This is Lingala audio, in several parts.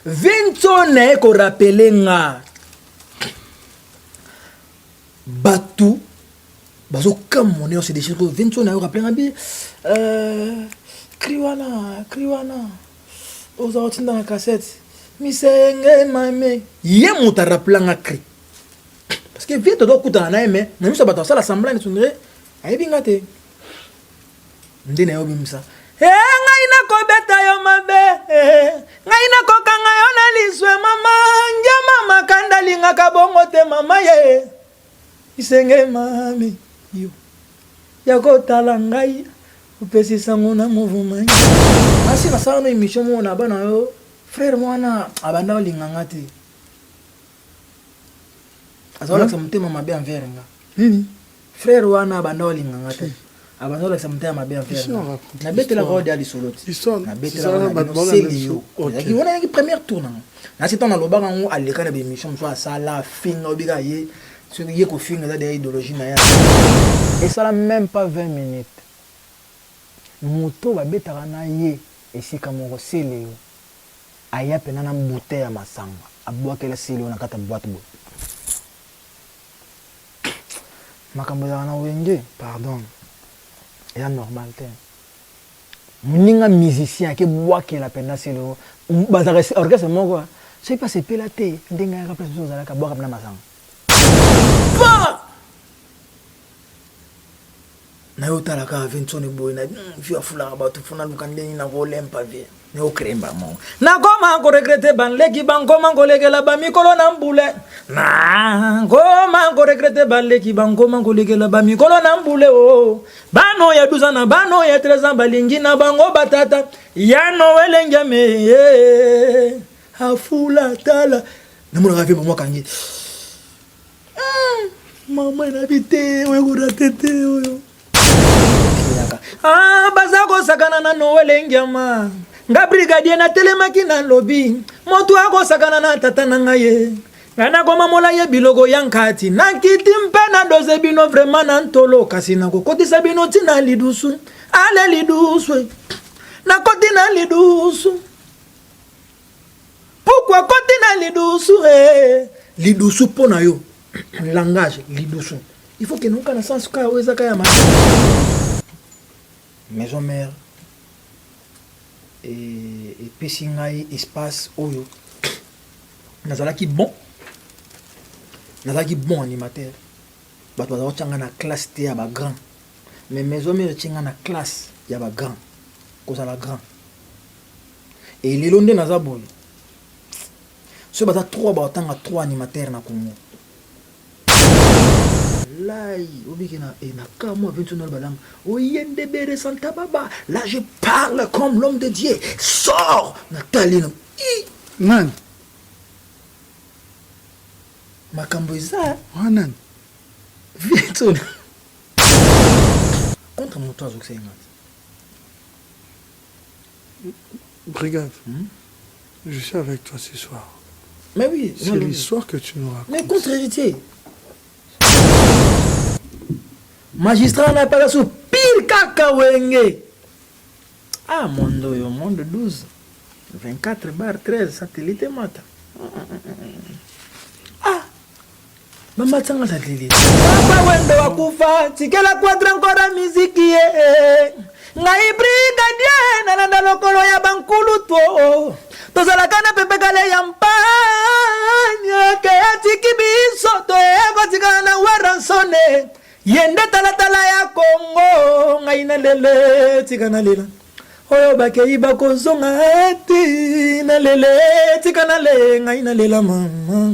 Vinto na ko rappeler nga Batu bazo comme on est aussi des choses Vinto na ko rappeler nga bi kriwana ozaotinda na cassette misenge mame ye muta rappeler nga cri parce que Vinto do kutana na mais na miso bato sala semblant ni tundre ayebi nga te ndene yo bimisa ngai na ko beta yo mabe ngai na ko kanga yo na liswe mama njama makanda linga kabongo te mama ye isenge mami yo yako tala ngai upesi sango na mouvement asi na sana émission mo na bana yo frère mwana abanda linga ngati azola ksamte mama be envers nga nini frère wana abanda linga ngati abanola samta ma bien faire na betela ko dia lisoloti na betela ba selio ki wona ki première tour na c'est on a loba ngo aleka na émission so sala fin obiga ye so ye ko fin da idéologie na ya et ça même pas 20 minutes moto ba betaka na ye esika moko selio aya pena na bouteille ya masanga abwakela selio na kata boîte bo makambo ya na wenge pardon c'est normal te muninga musicien qui boit qui la peine c'est le bazar orchestre moko c'est pas c'est pelaté ndenga ka place zo zalaka boka na masanga na yo tala ka Vincent boy na via fula ba to funa lukande na ko lempa vie ne o kremba mo na koma ko regrette ban leki ban koma ko legela ba mikolo na mbule na koma ko regrette ban leki ban koma ko legela ba mikolo na mbule o bano ya 12 ans bano ya 13 ans balingi na bango batata ya noel ngame afula tala na mona ravi mo kangi mama na bite we ko ratete oyo bazako sakana na noel ngama nga brigadier na telemaki na lobby moto ako sakana na tata na ngaye ngana koma mola ye bilogo yankati na kiti mpe na doze bino vraiment na ntolo kasi na kokotisa bino tina lidusu ale lidusu na koti na lidusu pourquoi koti na lidusu lidusu pona yo langage lidusu il faut que nous kana sens ka weza ka ya maison mère et pesingai espace oyo nazalaki bon animateur bato bazao tchanga na classe te ya ba grand mais maison mère tchenga na classe ya ba grand koza la grand et lelo nde naza boy so bata 3 ba tanga 3 animateurs na Congo lai obikina et na kamo aventuel balang oyende bere santa baba là je parle comme l'homme de Dieu sors Nathalie man makambo eza wanan vietona contre moto azoksenga brigade je suis avec toi ce soir mais oui c'est l'histoire que tu nous racontes mais contre-héritier magistrat n'a pas sous pire kaka wenge mondo yo monde 12 24/13 satellite mata mama tsanga satellite papa wendo wakufa tikela quadra encore musique ye ngai brigadier na landa lokolo ya bankulu to tozala kana pepe kale ya mpanya ke atiki biso to ego tikana na waransone yende talatala ya Congo ngai na lele tikana lela oyo bakei bakozonga ati na lele tikana le ngai na lela mama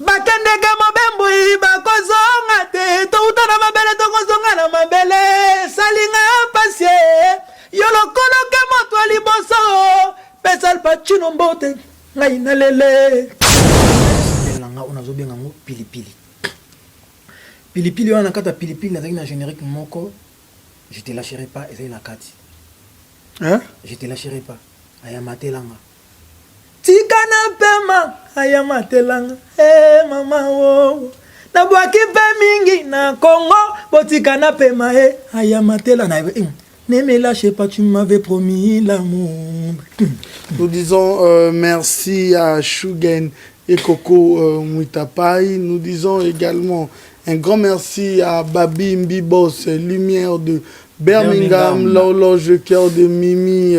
bakendeke mobembu bakozonga te toutana mabele tokozonga na mabele salinga pasie yo lokolo ke moto aliboso pesal pachino mbote ngai na lele langa unazobenga ngo pilipili pilipili wana kata pilipili nazaki na générique moko je te lâcherai pas ezali na kati je te lâcherai pas ayamatelanga tikana pema ayamatelanga mama wo na bwaki pe mingi na Congo botikana pema ayamatela na Ne me lâchez pas, tu m'avais promis l'amour. Nous disons merci à Shugen et Coco Muitapai. Nous disons également un grand merci à Babi Mbibos, Lumière de Birmingham, l'horloge cœur de Mimi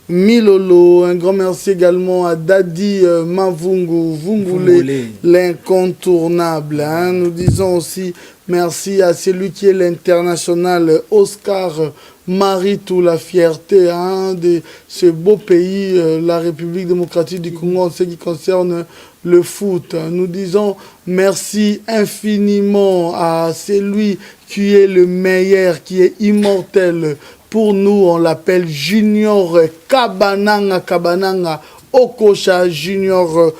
Milolo. Un grand merci également à Dadi Mavungu, Vungule, l'incontournable. Hein. Nous disons aussi merci à celui qui est l'international Oscar Maritou, la fierté hein, de ce beau pays, la République démocratique du Congo en ce qui concerne le foot. Nous disons merci infiniment à celui qui est le meilleur, qui est immortel. Pour nous, on l'appelle Junior Kabananga, Okocha Junior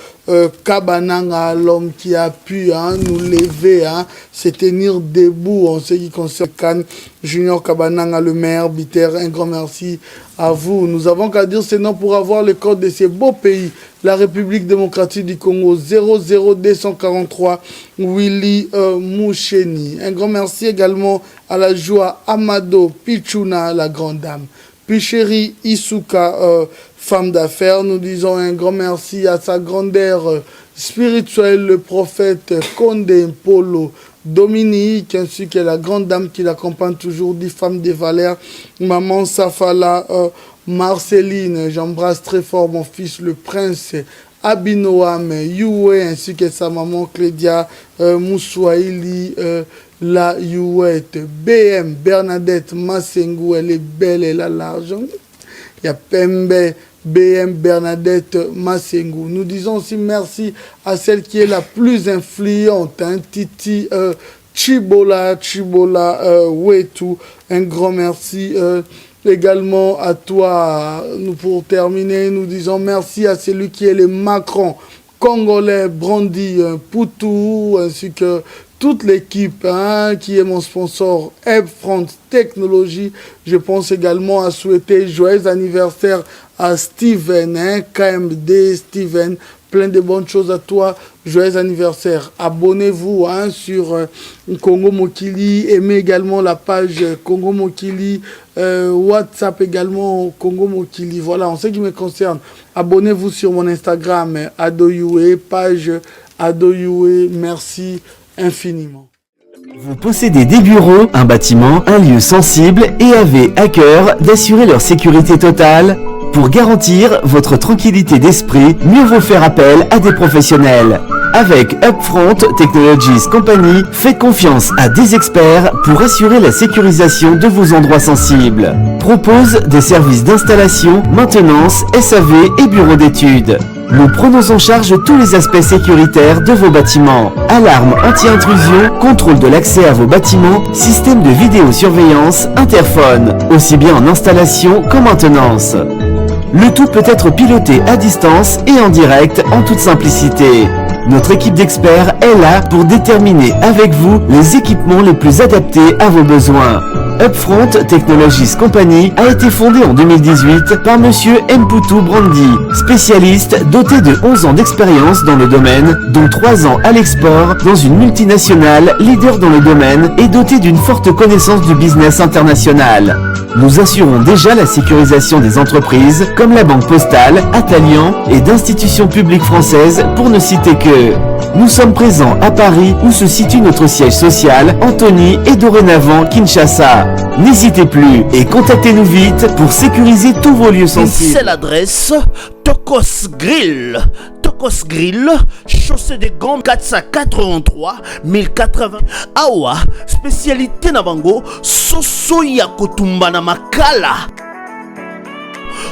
Kabananga, l'homme qui a pu nous lever, se tenir debout en ce qui concerne Cannes. Junior Kabananga, le meilleur arbitre, un grand merci à vous. Nous avons qu'à dire ce nom pour avoir le code de ces beaux pays. La République démocratique du Congo, 00243, Willy Moucheni. Un grand merci également à la joie Amado Pichuna, la grande dame. Picheri Isuka, femme d'affaires. Nous disons un grand merci à sa grandeur spirituelle, le prophète Condé Polo Dominique, ainsi que la grande dame qui l'accompagne toujours, dit femme de valeur, maman Safala Marceline. J'embrasse très fort mon fils, le prince Abinoam Yue, ainsi que sa maman Clédia Moussouaili la Youette. BM Bernadette Massengou, elle est belle, elle a l'argent. Il y a Pembe BM Bernadette Massengou. Nous disons aussi merci à celle qui est la plus influente, hein, Titi Chibola Wetu. Un grand merci également à toi. Nous, pour terminer, nous disons merci à celui qui est le Macron congolais, Brandy Poutou, ainsi que toute l'équipe qui est mon sponsor, Ebfront Technologie. Je pense également à souhaiter joyeux anniversaire à Steven, KMD Steven. Plein de bonnes choses à toi. Joyeux anniversaire. Abonnez-vous sur Congo Mokili. Aimez également la page Congo Mokili. WhatsApp également Congo Mokili. Voilà, en ce qui me concerne. Abonnez-vous sur mon Instagram, Adoyoué, page Adoyoué. Merci infiniment. Vous possédez des bureaux, un bâtiment, un lieu sensible et avez à cœur d'assurer leur sécurité totale. Pour garantir votre tranquillité d'esprit, mieux vaut faire appel à des professionnels. Avec Upfront Technologies Company, faites confiance à des experts pour assurer la sécurisation de vos endroits sensibles. Propose des services d'installation, maintenance, SAV et bureaux d'études. Nous prenons en charge tous les aspects sécuritaires de vos bâtiments. Alarme anti-intrusion, contrôle de l'accès à vos bâtiments, système de vidéosurveillance, interphone, aussi bien en installation qu'en maintenance. Le tout peut être piloté à distance et en direct en toute simplicité. Notre équipe d'experts est là pour déterminer avec vous les équipements les plus adaptés à vos besoins. Upfront Technologies Company a été fondée en 2018 par Monsieur Mpoutou Brandy, spécialiste doté de 11 ans d'expérience dans le domaine, dont 3 ans à l'export dans une multinationale leader dans le domaine et dotée d'une forte connaissance du business international. Nous assurons déjà la sécurisation des entreprises comme la Banque Postale, Atalian et d'institutions publiques françaises pour ne citer que. Nous sommes présents à Paris où se situe notre siège social, Antony et dorénavant Kinshasa. N'hésitez plus et contactez-nous vite pour sécuriser tous vos lieux sensibles. C'est l'adresse Tokos Grill. Tokos Grill, chaussée des Grands 483 1080. Awa, spécialité Nabango, Soso Yakotumba na Makala.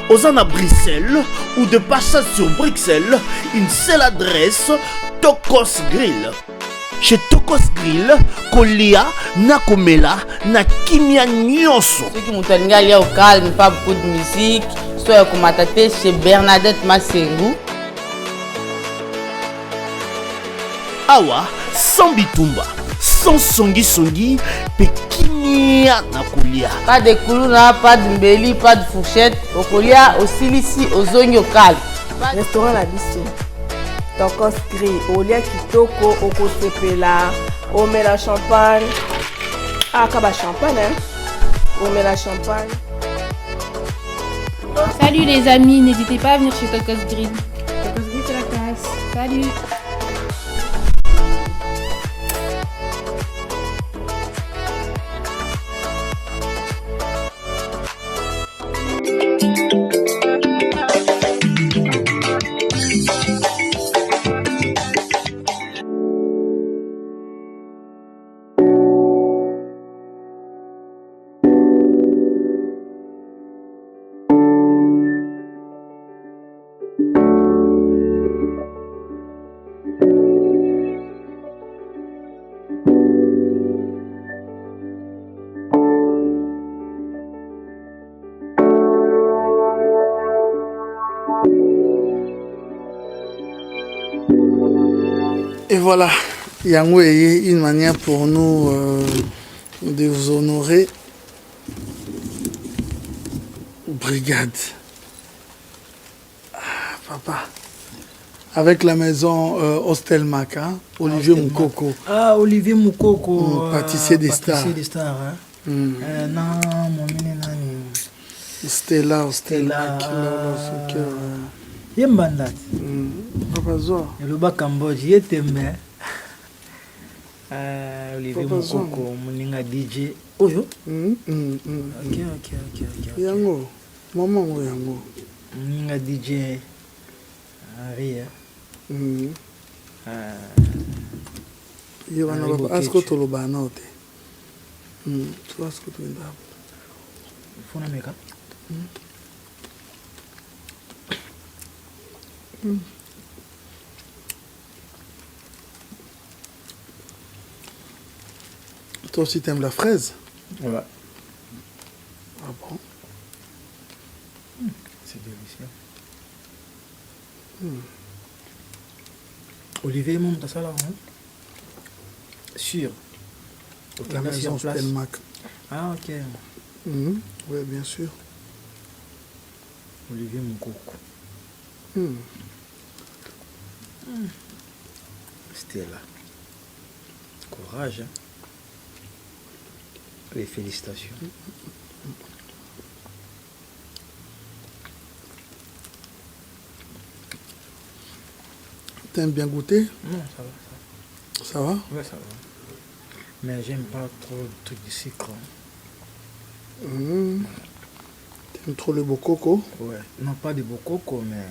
Aux à Bruxelles ou de passage sur Bruxelles, une seule adresse, Tokos Grill. Chez Tokos Grill, Kolia, Nakomela, Nakimia Nyonso. Ceux qui m'ont dit au calme, pas beaucoup de musique, soit comme attaqué chez Bernadette Massengou. Awa, sans bitumba, sans songi, Pekimia Nakolia. Pas de koulouna, pas de mbeli, pas de fourchette. Au Kolia, au Silici, aux zones locales. Restaurant La Bici. Tokos Grill, Olia Kitoko, Oko Sepela, Omela Champagne. Ah, Kaba Champagne, hein? Omela Champagne. Salut les amis, n'hésitez pas à venir chez Tokos Grill. Tokos Grill, c'est la classe. Salut. Et voilà, Yango est une manière pour nous de vous honorer. Brigade. Ah, papa. Avec la maison Hostelmac, hein? Olivier Moukoko. Ah, Olivier Moukoko. Pâtissier des stars. Pâtissier des stars, hein? Non, mon nani. Stella. Yembandat. Papa Zoa. Le bas Cambodge, Yetembe. Olivier Papa Moukoko, Moninga DJ. Oyo. Ok. Yango. Maman Yango. Moninga DJ. Ari. Yevana papa. Asko toloba note. Tu as ce que tu veux dire. Fona meka. Toi aussi t'aimes la fraise? Ouais. Ah bon? C'est délicieux. Olivier mon t'as ça là, hein? Sûr. La maison Hostelmac. Ah ok. Oui, bien sûr. Olivier Moukoko. C'était là. Courage. Hein? Les félicitations. T'aimes bien goûter? Non, ça va. Ça va? Ouais, ça va. Mais j'aime pas trop le truc de sucre. T'aimes trop le bokoko? Ouais. Non, pas de bokoko, mais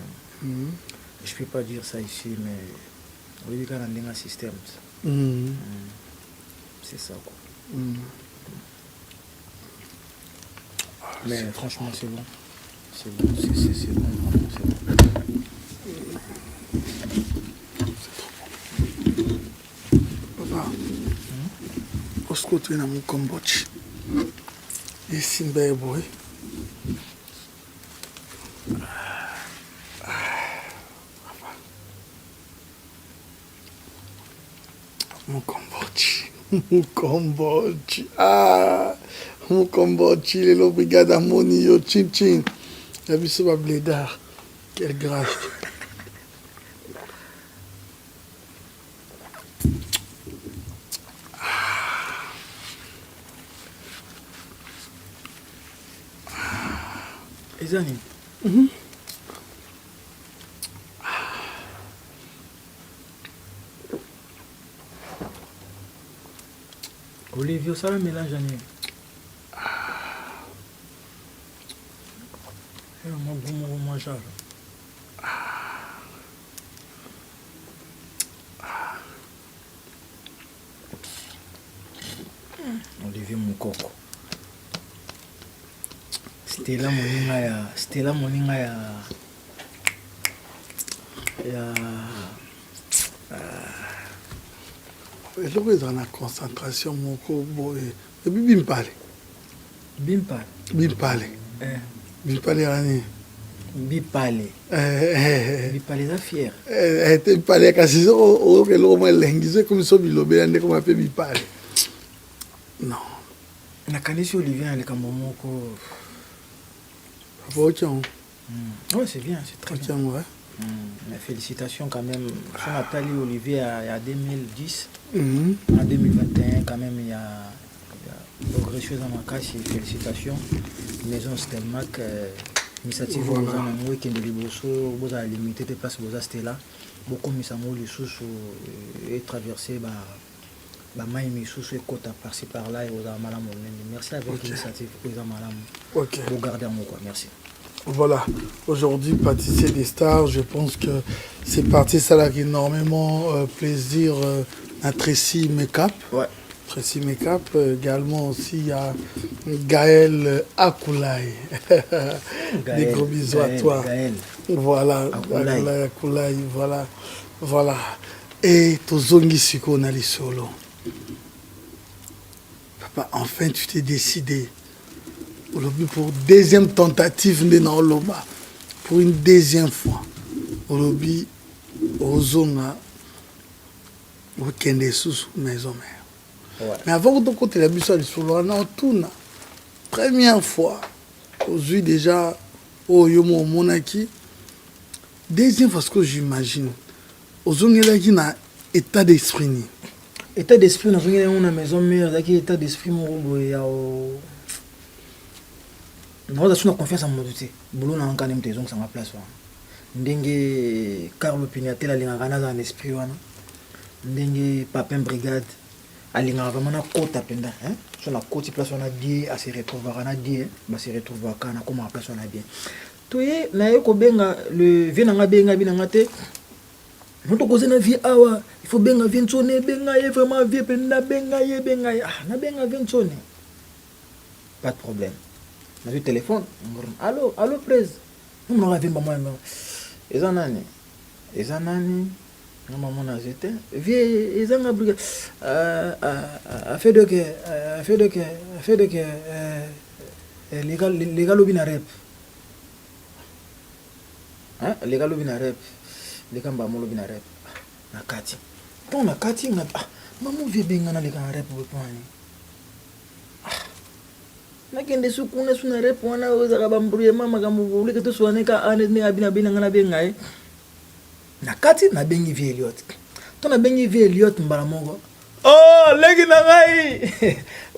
je peux pas dire ça ici, mais Olivier a un système. C'est ça, quoi. Mais franchement, c'est bon. C'est bon, c'est bon, vraiment, c'est bon. Papa, tu es dans mon Cambodge. Et Simba boy. Mon Cambodge. Mon Cambodge. Ah, mon Cambodge. Les brigades à Moni, yo, chin chin. La vie sur ma blédard. Quelle grâce. Ezani. Olivier, ça le mélange à nous. Moi, bon, moi, j'arrive. Olivier Moukoko. Stella Moninga ya eloko eza na concentration moko boye epi bimpale bimpale yani bipale eza fier te bipale kasi oyoka eloko mo elengi so ekomi so bilobela nde koma mpe bipale non nakanisi Olivier alikambo moko Otian. Ouais, c'est bien, c'est très bien. Ouais. Mais félicitations quand même. Sur Nathalie Olivier, il y a 2010. En 2021, quand même, il y a progressé dans ma casse. Félicitations. Maison Hostelmac, initiative Voilà. oza nango ekende liboso bozala limité te place boza stela bokomisa yango lisusu etraverse bamai misusu ekota parci par là ekozala malamu monene. Merci avec initiative oyo eza malamu bogarde yango quoi. Merci. Voilà, aujourd'hui, pâtissier des stars, je pense que c'est parti, ça a énormément plaisir à Tracy Makeup. Ouais. Tracy Makeup, également aussi il y a Gaël Akoulaï. Des gros bisous à toi. Gaël. Voilà, Gaël Akoulaï, voilà. Voilà. Et Tozongi Siko Nali Solo. Papa, enfin tu t'es décidé. Pour deuxième tentative de Naoloba, pour une deuxième fois, Olobi Ozonga week-end sous maison mère. Mais avant que tu côté la bise sur le tourne première fois, aujourd'hui déjà au Yomo Monaki, deuxième fois ce que j'imagine, Ozonga là qui n'a état d'esprit ni. État d'esprit dans une maison mère, là qui état d'esprit mon ya non, je suis confiance en mon doute. Boulot n'a pas de maison sur ma place. Ndenge Carlo Pignatel a l'ingana dans l'esprit. Ndenge Papin Brigade a l'ingana vraiment na côte à penda. Sur la côte, place on a dit à se retrouver à dire, bah se retrouver à kana comme à place on a bien. Toi, na yoko benga le venanga benga binangate. Nous te causons na vie awa. Il faut benga viensone benga ye vraiment vie penda benga ye benga ye. Ah na benga viensone. Pas de problème. Dans le téléphone, allô, presse. Nous m'avons vu maman. Ezanani, maman n'a été. Vieux, ezanga brigade. Fait de que, légal obina rep. Hein, légal obina rep. Les gars m'ont obina rep. Na kati. Quand na kati, maman vieux benga na légal rep pour point. Nakende sukuna suna repo wana ozaka bambrouille mama kamubule que to soane ka ane ne abina bina ngana benga e na kati na bengi vie Eliot to na bengi vie Eliot mbala moko oh legi na ngai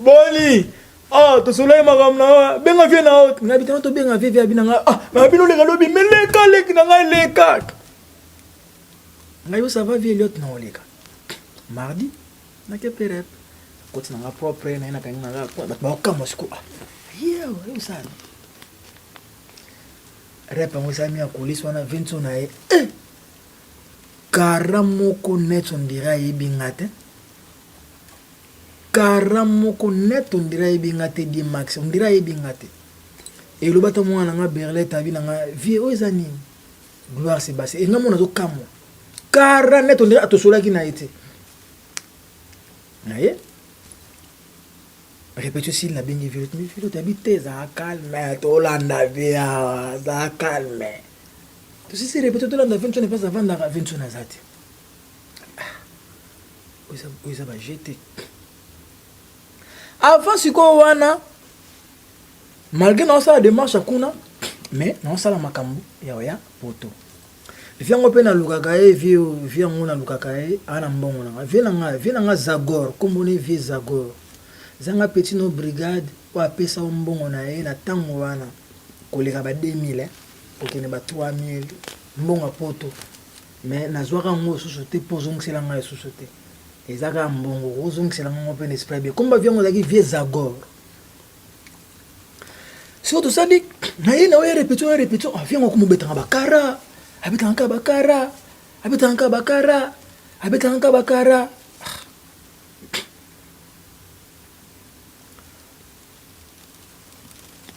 boni oh to solai magam na benga vie na ot ngabi to benga vie abina nga ah na bino le lobi meleka legi na ngai leka ngai ça va vie Eliot na oleka mardi na ke perep koti na propre na ina kanga na ba kama siku yeah usana repa mo sami akulisi wana vinto na e karamoko net on dira ibingate karamoko net on dira ibingate di max on dira ibingate e lo bata mwana nga berle tabi na nga vie ozani gloire c'est basse e nga mona zo kamo kara net on dira atosola ki na ite na ye répétez aussi la bengi violet mais violet habite za calme tolanda via za calme tu sais c'est répétez tolanda 20 n'est pas avant dans 20 na zati oisa ba jeter avant siko wana malgré non ça démarche kuna mais non ça la makambu ya poto viango pe na lukaka e viango na lukaka e ana mbongo na viananga Zagor kombone vie Zagor zanga petit no brigade wa pesa mbongo na ye na tango wana koleka ba 2000 okene ba 3000 mbongo poto mais na zwaka ngo susote pozongisela nga susote ezaka mbongo ozongisela ngo pe esprit bien komba viango zaki vie Zagor surtout ça dit na ye na we répétition viango kumubetanga bakara abetanga bakara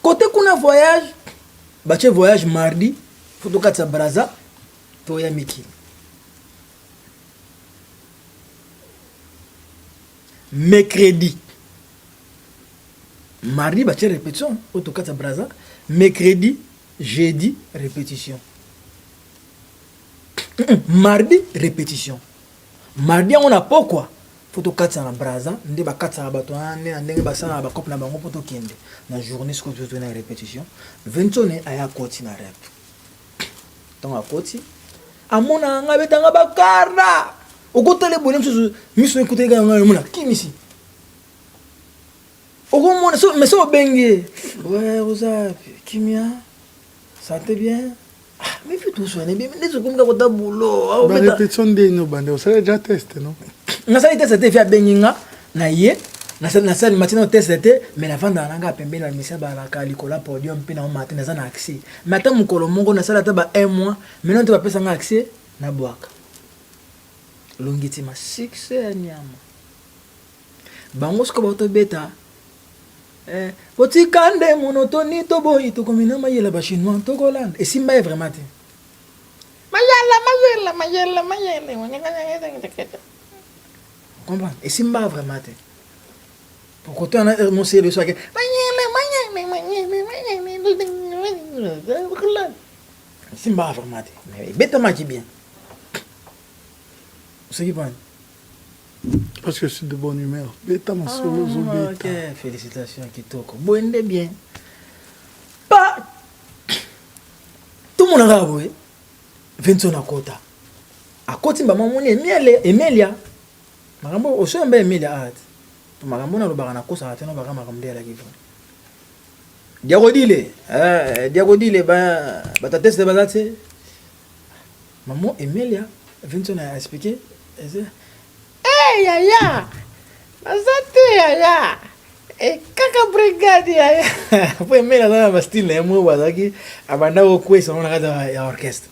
côté kuna voyage bache voyage mardi photo katsa braza to ya miki mercredi mardi bache répétition photo katsa braza mercredi jeudi répétition mardi répétition mardi on a pourquoi photo 4 na braza nde ba 4 bato ane ndenge basana ba couple na bango poto kende na journée ce que tu veux na répétition 20 aya koti na rap tonga koti amona nga betanga bakara okotele bone msusu miso ekute ga nga mona kimisi okomona so mais so benge ouais oza kimia Ça te bien. Mais puis tout ça, bien. Mais c'est comme quand tu as boulot. La répétition de nos bandes, ça déjà testé, non? On a testé, c'était fait à Beninga, naïe. Na salle matin testé, mais la vente dans la pembe la mission ba la calicola podium pe na matin na za accès. Matin mon kolomongo na sala ta ba 1 mois, maintenant tu vas pesa accès na boaka. Longiti ma 6 nyama. Bango sko ba to beta. Poti kande monotoni to boy to komina mayela ba chinois to Hollande. Et simba est vraiment. Mayela. Comprends? Et simba vraiment. Pourquoi tu as annoncé le soir que simba vraiment. Mais beta ma qui bien. C'est qui prend? Parce que je suis de bonne humeur. Beta ma solo zo beta. Ok, félicitations Kitoko. Bonne bien. Pas tout le monde a avoué. Vincent Akota. Akoti mba mamoni Emilia. Marambo oso mba Emilia art. Marambo na lobaka na kosa ateno baka marambo ya la kivu. Diagodile ba teste bazate. Maman Emilia Vincent a expliqué. Yaya. Bazate yaya. Kaka brigade yaya. Foi Emilia na bastille mo bazaki abanda okwesa na kada ya orchestre.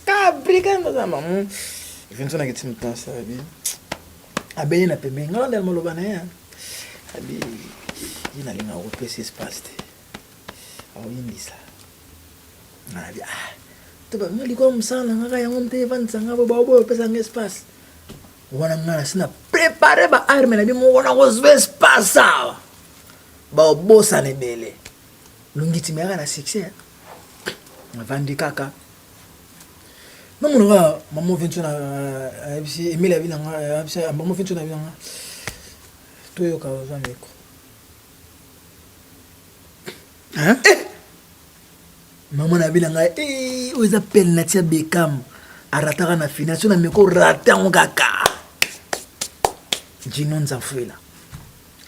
Ka brigade za maman. Vincent a kitim tasa bi. Abeni na pembe ngala mo lobana ya. Abi ina linga opesi espace. Au indisa. Ngala bi to ba ngali ko msala ngaka ya ngomte vanza ngabo babo pesa espace. Wana ngana sina préparer ba arme na bi mo wana ko espace sawa. Ba bossa ne bele. Lungiti mera na succès. Vandi kaka. Maman va maman Vincent na bisi Emilia bilanga abisa maman Vincent na bilanga. Toyo ka zameko. Hein? Maman na bilanga oza pel na tia Beckham arataka na finale so na meko rata ngaka. Jinon Zafuela.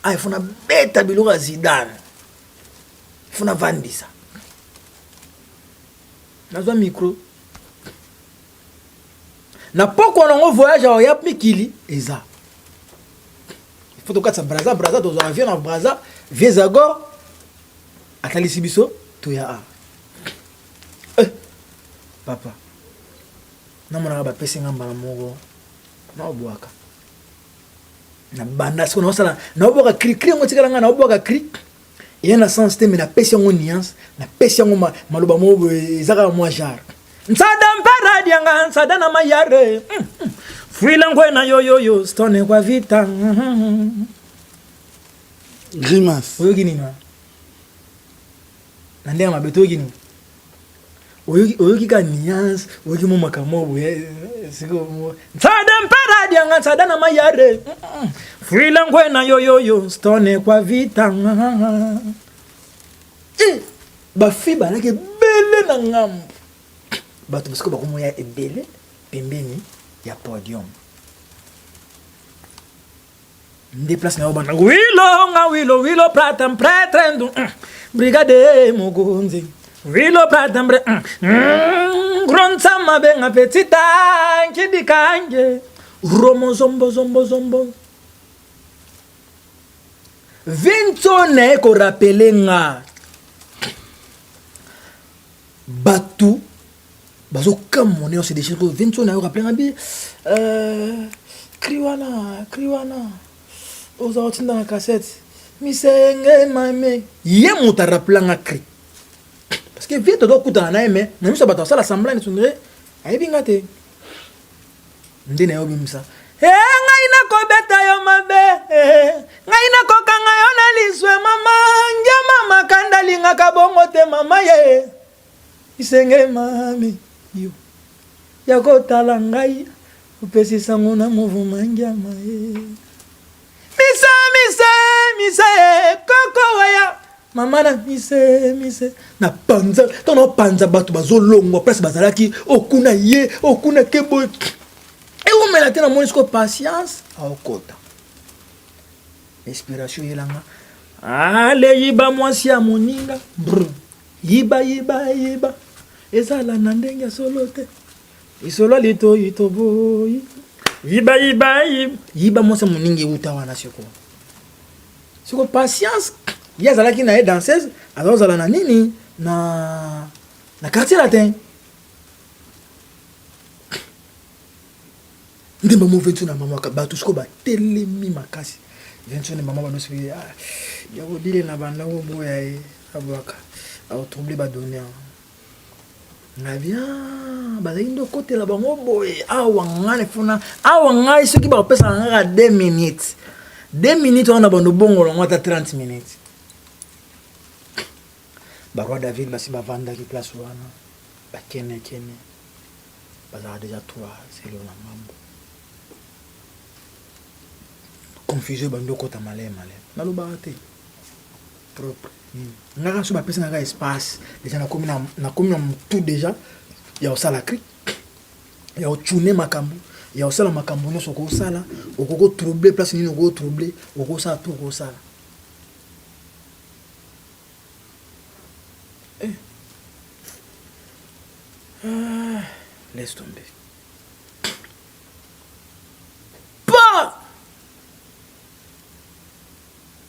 Il faut beta bilora Zidane. Il faut vandisa. Nazwa micro. Na poko on voyage au yap mikili eza. Il faut to katsa braza to avion na braza Viezago atali sibiso to ya a. Papa. Na mona ba pesi ngamba na mogo. Na obuaka. Na banda siko na sala na oboka cri ngoti kala na oboka cri. Il y a un sens mais na pesi ngo nuance, na pesi ngo maloba mo ezaka mo jar. Nsada mpara dianga nsada na mayare. Fuila ngwe na yo stone kwa vita. Grimace. Oyo gini na. Nande ma beto gini. Oyo ki ka nuance, oyo ki mo makamo boye siko mo. Nsada mpara dianga nsada na mayare. Fuila ngwe na yo stone kwa vita. Ba fi ba lake bele na ngambo. Bato parce que ba komo ya ebele pembeni ya podium. Déplace na obana wilo pratam pretrendu. Brigade mogonzi. Wilo pratam gronza mabenga petita kidikanje. Romo zombo. Vinto ne ko rappeler Batu bazo comme on est c'est des choses que Vinto na rappeler ngabi kriwana oza otinda na cassette misenge mame ye muta rappeler nga cri parce que Vinto do kuta na eme na miso bato sala semblant tundre ayebi ngate ndine yo bimsa ngai na ko beta yo mabe ngai na ko kanga yo na liswe mama njama makanda linga ka bongo te mama ye isenge mami yo yako tala ngai upesi sango na mouvement njama ye misa koko waya mama na mise na panza tono panza batu bazolongwa place bazalaki okuna kebo et on met la tête dans mon esco patience à okota inspiration yelanga ale yiba mwasi ya moninga yiba ezala na ndenge solo te isolo lito boy yiba mosa moningi uta wana siko patience yazalaki na danseuse azozala na nini na quartier latin ndemba mo ventu na mama bato siko batelemi makasi ventu na mama badosi ya kodile na banda wo boya e abwaka au trouble ba donner na bien bazali ndo côté la bango boye awa ngane funa awa ngai soki ba pesa ngaka 2 minutes on a bando bongo longo ata 30 minutes Barwa David basi bavanda ki place wana bakene bazala déjà 3 c'est le mambo confusion bando kota malema naloba te propre ngaka so bapesa ngaka espace déjà na komi na tout déjà ya osala cri ya ochune makambo ya osala makambo nyonso okosala okoko troubler place nini okoko troubler okosala tout okosala laisse tomber pas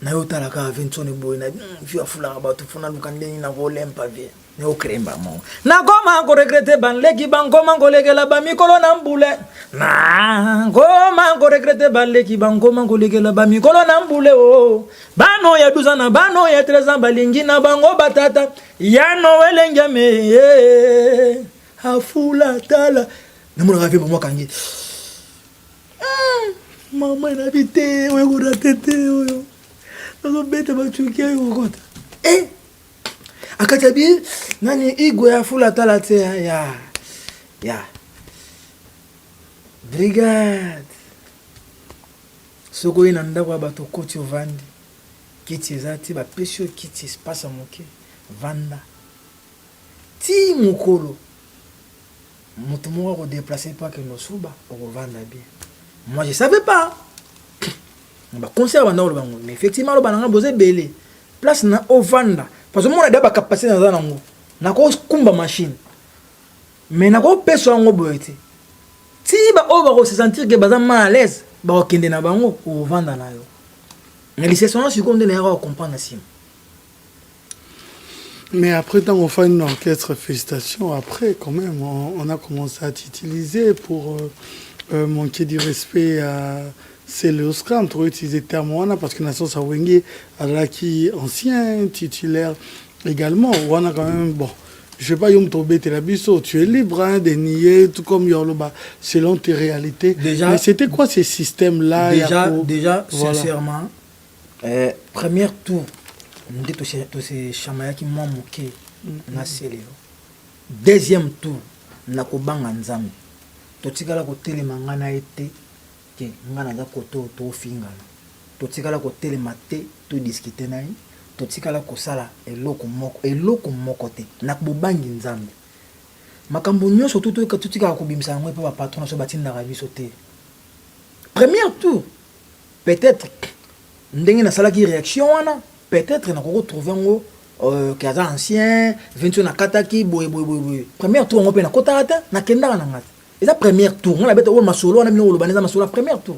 na yo tala ka ventone boy na via fula ba to funa lukandeni na volempa vie ne okremba mo na goma ko regrette ban leki ban goma ko legela ba mikolo na mbule na goma ko regrette ban leki ban goma ko legela ba mikolo na mbule o bano ya 12 na bano ya 13 ans balingi na bango batata ya no welengame afula tala namona ka vema mo kangi mama na bite we ko ratete oyo beta bachukia yokota akatabi nani igwe ya fula tala te ya brigade soko ina ndako bato koti ovandi kiti ezati ba pesio kiti espace moke vanda ti mukolo mutu moko ko déplacer pas que no suba ko vanda bien moi je savais pas ba concert banda lo bango mais effectivement lo bananga boze belé place na ovanda parce que mon ada ba capacité na nango na ko kumba machine mais na ko peso ngo boyete ti ba o ba ko se sentir que baza mal à l'aise ba ko kende na bango ovanda na yo mais les sessions sur compte na ya comprendre sim. Mais après, tant qu'on fait une orchestre, félicitations, après, quand même, on a commencé à t'utiliser pour manquer du respect à Céloscram, pour utiliser le terme, parce que Nation Sawenge, qui ancien titulaire également, on a quand même, bon, je ne sais pas, tu es libre hein, de nier, tout comme Yorloba, selon tes réalités. Déjà, mais c'était quoi ces systèmes-là? Déjà, voilà. Sincèrement, premier tour, on dit que c'est Chamaya qui m'a moqué, deuxième tour, on a Kobanga Nzambi. Totikala ko telemanga na été ke ngana za koto to fingala totikala ko telemate to discuter nayi totikala ko sala eloko moko te na bobangi Nzambe makambo nyonso to totikala ko bimisa ngwe pa patron so batinda ka biso te premier tour peut-être ndenge na sala ki réaction wana peut-être na ko retrouver ngo kaza ancien 21 na kataki boy premier tour ngo pe na kota ata na kenda na ngata. Et la première tour, on a bête au masolo, on a mis au loba, on a première tour.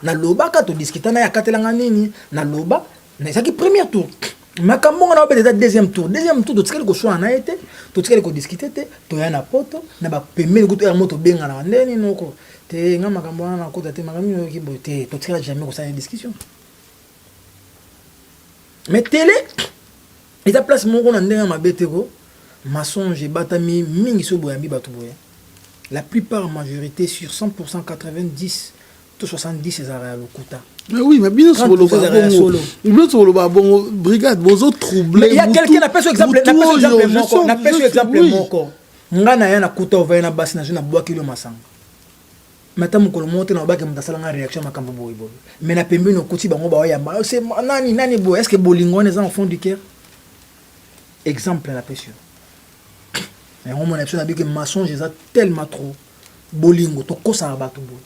Na loba quand on discute, on a katelanga nini, na loba, na ça qui premier tour. Makambo on a bête deuxième tour de tskel ko soit na été, to tskel ko discuter te, to ya na poto, na ba pemeli ko to moto benga na ndeni noko. Te nga makambo na ko te makambo ki bote, to tskel jamais ko ça une discussion. Mais télé, et ta place mon na ndenga mabete ko, masonge batami mingi so boyambi batu boya. La plupart, majorité, sur 100%, 90, tout 70, c'est à Lokuta. Mais oui, mais bien sûr, le brigade, vos autres troublés. Il y a quelqu'un qui n'a pas ce exemple. N'a pas ce exemple. Ngana yana kuta ovaya na basi na jona boa kilo masanga. Mata mukolo monte na obaki mutasala nga réaction makambo boy boy. Mais na pembe no kuti bango ba ya ba c'est nani boy. Est-ce que bolingo les enfants du cœur? Exemple la pêche. Et on m'a dit que maçon j'ai tellement trop bolingo to kosa bato boy.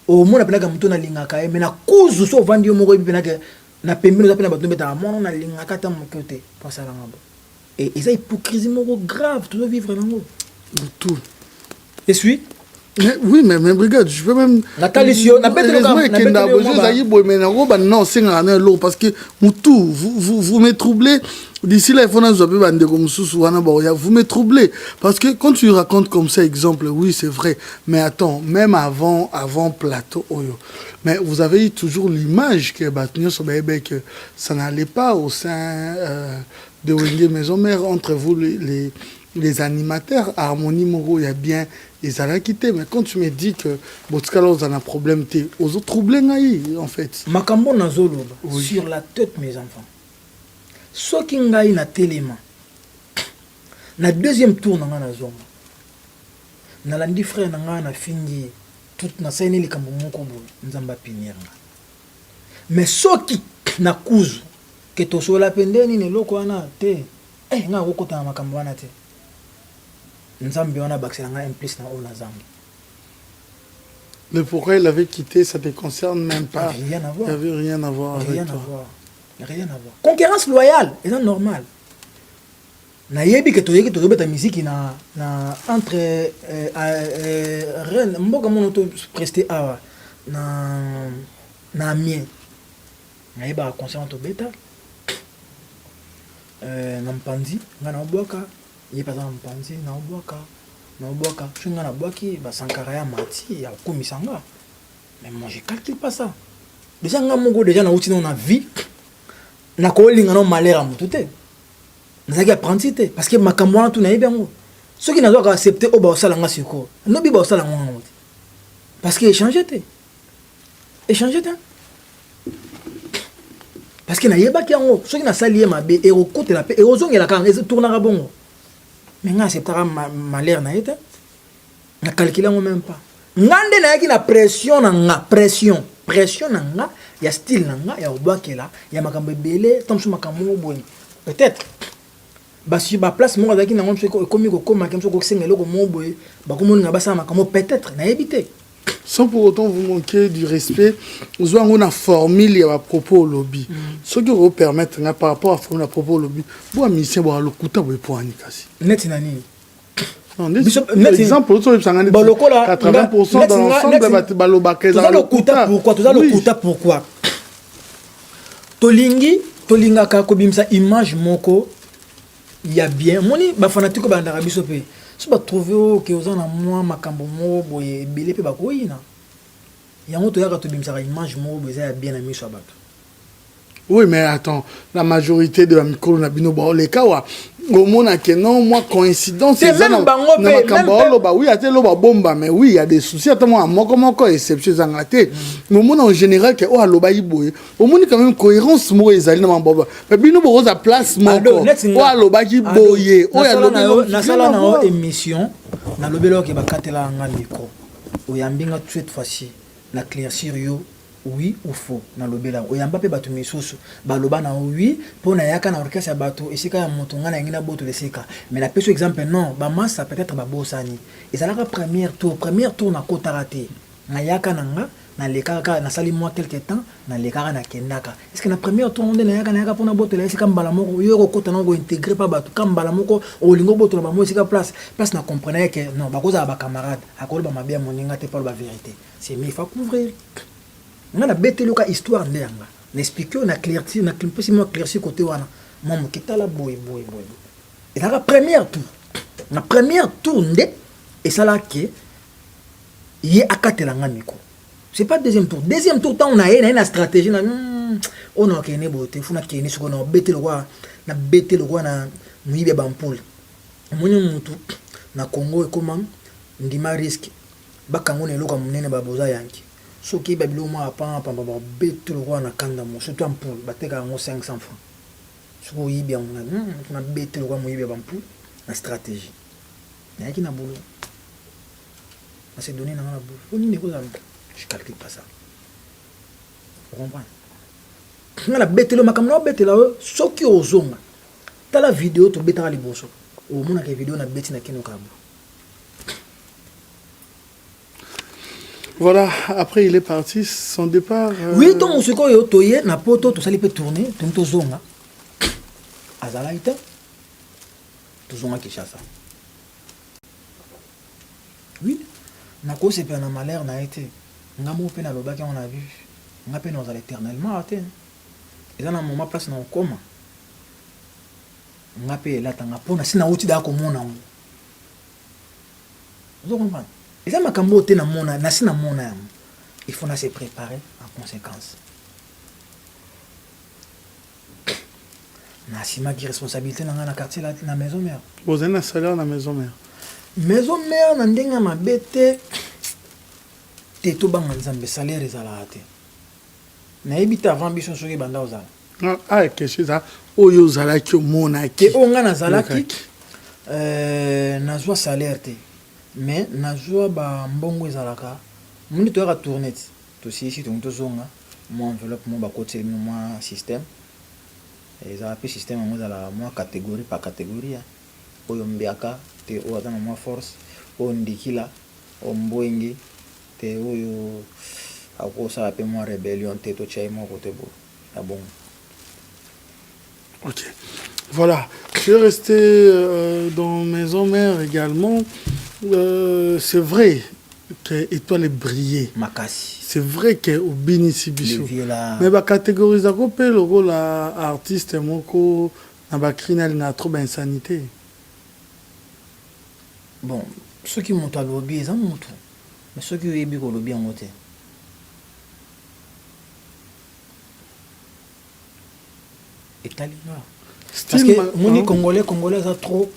O mona pelaka muto na lingaka mais na kuzu so vandi yo moko bi penaka na pembe na pena bato beta mona na lingaka ta mokote pasala ngabo. Et ça hypocrisie grave, tu dois vivre dans l'eau. Tout. Et suis Oui, mais regarde, je peux même. Nathalie, non, c'est un parce que vous me troublez. D'ici là, il faut vous me troublez. Parce que quand tu racontes comme ça, exemple, oui, c'est vrai. Mais attends, même avant Plateau, mais vous avez eu toujours l'image que ça n'allait pas au sein de Wenge Maison Mère entre vous, les animateurs. Harmonie Moro, il y a bien. Ils allaient quitter, mais quand tu me dis que Botscala a un problème, tu aux autres troublés, en fait. Makambo Nazolo, sur la tête, mes enfants. Ce qui est na téléma, na deuxième tour, na zone. Na landi frère, na fini, tout na saini li kambo moko bo, nzamba pinir. Mais ce qui na kuzu, que to so la pendeni ne loko ana te, nga rokota na makambo ana te. Nzambi wana bakisela nga implice na ona zambi. Le pourquoi il avait quitté, ça te concerne même pas. Rien à voir. Il n'y avait rien à voir avec toi. Rien à voir. Concurrence loyale, c'est normal. Na yebi que toyeki to beta musique na entre Rennes, mboka mono to presté awa na mien. Na yeba concert to beta. Na mpanzi, ngana boka. Il pas en panzi na oboka chunga na boki ba sankara ya mati ya komisanga. Mais moi je calcule pas ça. Déjà nga mongo déjà na uti na vie na ko linga no malheur mutu te. Nazaki apprenti te parce que makambo wana tu na yebengo. Ceux qui n'ont pas accepté au ba osala nga siko. No bi ba osala nga ngote. Parce que échanger te. Parce que na yeba ki yango ceux qui na sali mabe et rokote la paix et ozongela ka ngeze tournera bongo. Mais nga acceptera malheur na été na calculer même pas ngande na yaki na pression na nga ya style na nga ya obakela ya makambo belé tomso makambo boy peut-être basi ba place mo avec na ngomso ko komi ko koma kemso ko sengelo ko mo boy ba ko mo nga basa makambo peut-être na éviter sans pour autant vous manquer du respect vous avez une formule à propos au lobby ce qui vous permet par rapport à formule à propos au lobby vous mission boire le couteau pour anikasi net nani non exemple autre 80% dans l'ensemble de balobaka ça le couteau pourquoi tolinga ka ko bimsa image moko il y a bien moni ba fanatiko ba ndara biso pe si ba trouver que aux en moi makambo mo boye belé pe ba ko yina yango to yaka to bimsa image mo boye ça bien ami so bato. Oui, mais attends, la majorité de la micro na bino ba les kawa au monde que non moi coïncidence c'est même bango pe oui até lo ba bomba mais oui il y a des soucis attends moi moko exception zangaté mais monde en général que o aloba iboye au monde quand même cohérence mo ezali na mboba mais bino bo za place moko o aloba iboye o aloba na sala na émission na lobelo ke ba katela nga micro o yambinga cette fois-ci la claircir yo oui ou faux na lobela oyamba pe bato misusu baloba na oui pona yaka na orchestre bato esika ya moto ngana ngina boto lesika mais la peso exemple non ba massa peut-être ba bosani ezalaka premier tour na kota raté na yaka nanga na lekaka na sali moi quelque temps na lekaka na kendaka est-ce que na premier tour on na yaka pona boto lesika mbala moko yo ko kota ngo intégrer pa bato kam mbala moko olingo boto na ba mo esika place na comprenait que non ba koza ba camarade akolo ba mabia moninga te pas la vérité c'est mais il faut couvrir. On a bête le cas histoire ndenga n'expliquer on a clairci na possible clairci côté wana maman qui t'a la boy et la première tour ndé et ça là que y akatela nga miko c'est pas deuxième tour tant on a une stratégie na on a kene boté funa kene soko na bête le roi na muibe bampole moni mutu na Congo et comment ndima risque bakango ne loka munene baboza yanki soki babilo mo apa bête le roi na kanda mo surtout en poule bateka ngo 500 francs soko yibi on na bête le roi mo yibi bampole na stratégie na yaki na boulot on s'est donné dans la boule on ni ko je calcule pas ça vous comprenez na la bête le makamno bête la soki ozonga ta la vidéo to bête la liboso o mona ke vidéo na bête na kino kabo. Voilà, après il est parti, son départ... Oui, donc on se croit que na poto, tout ça il peut tourner, tout zonga. Azalaïta. tozonga Kinshasa. Oui, nako c'est pas na malheur na été. Ngamo pe na lobaki on a vu. Ngape nous allons éternellement atteindre. Et dans un moment place na okoma. Ngape la tanga pona sina uti da ko mona. Vous comprenez? Et ça makambo te na mona na sina mona. Il faut na se préparer en conséquence. Na sima qui responsabilité na na quartier la na maison mère. Vous avez un salaire dans la maison mère. Maison mère na ndenga mabete te to banga nzambe salaire ezala te. Na ebita avant biso soki banda ozala. Ah quelque chose ça oyo zala ki mona ki. Ke onga na zalaki nazwa salaire te. Mais nazwa ba mbongo ezalaka. Muni to ka tourner to si to zonga mo enveloppe mo ba côté mo système. Et ça a système mo zala mo catégorie par catégorie. Oyo mbiaka te o atana mo force o ndikila o mboingi te oyo ako ça appelle moi rébellion te to chai mo côté bo. Ah bon. Ok. Voilà. Je vais rester dans maison mère également. C'est vrai que étoile est brillée. Makasi. C'est vrai que au bénéfice biso. La... Mais ba catégorise ko pe le rôle artiste moko na ba criminel na trop d'insanité. Bon, ceux qui montent à lobby ils en montent. Mais ceux qui yebi ko lobby en monter. Italien. Parce que moni congolais a trop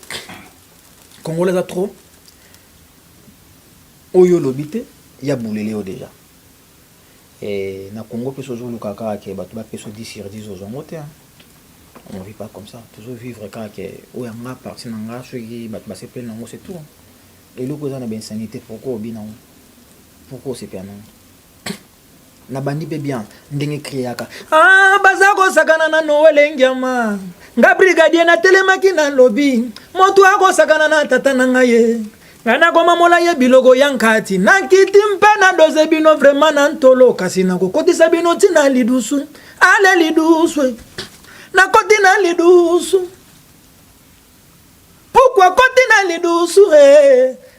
oyo lobité ya boulélé au déjà. Et na Congo peut toujours le kaka ke batu ba peso 10 sur 10 aux moté. On vit pas comme ça, toujours vivre kaka ke oya nga parti na nga soki batu ba se plaindre nango c'est tout. Et le cause na ben sanité pourquoi obi nango? Pourquoi c'est pas non? Na bandi pe bien ndenge kriaka ah bazako sakana na Noel ngiama nga brigadier na telemaki na lobby moto ako sakana na tata na ngaye ngana koma mola ye bilogo yankati na kiti mpe na doze bino vraiment na ntolo kasi na kokotisa bino tina lidusu ale lidusu na koti na lidusu pourquoi koti na lidusu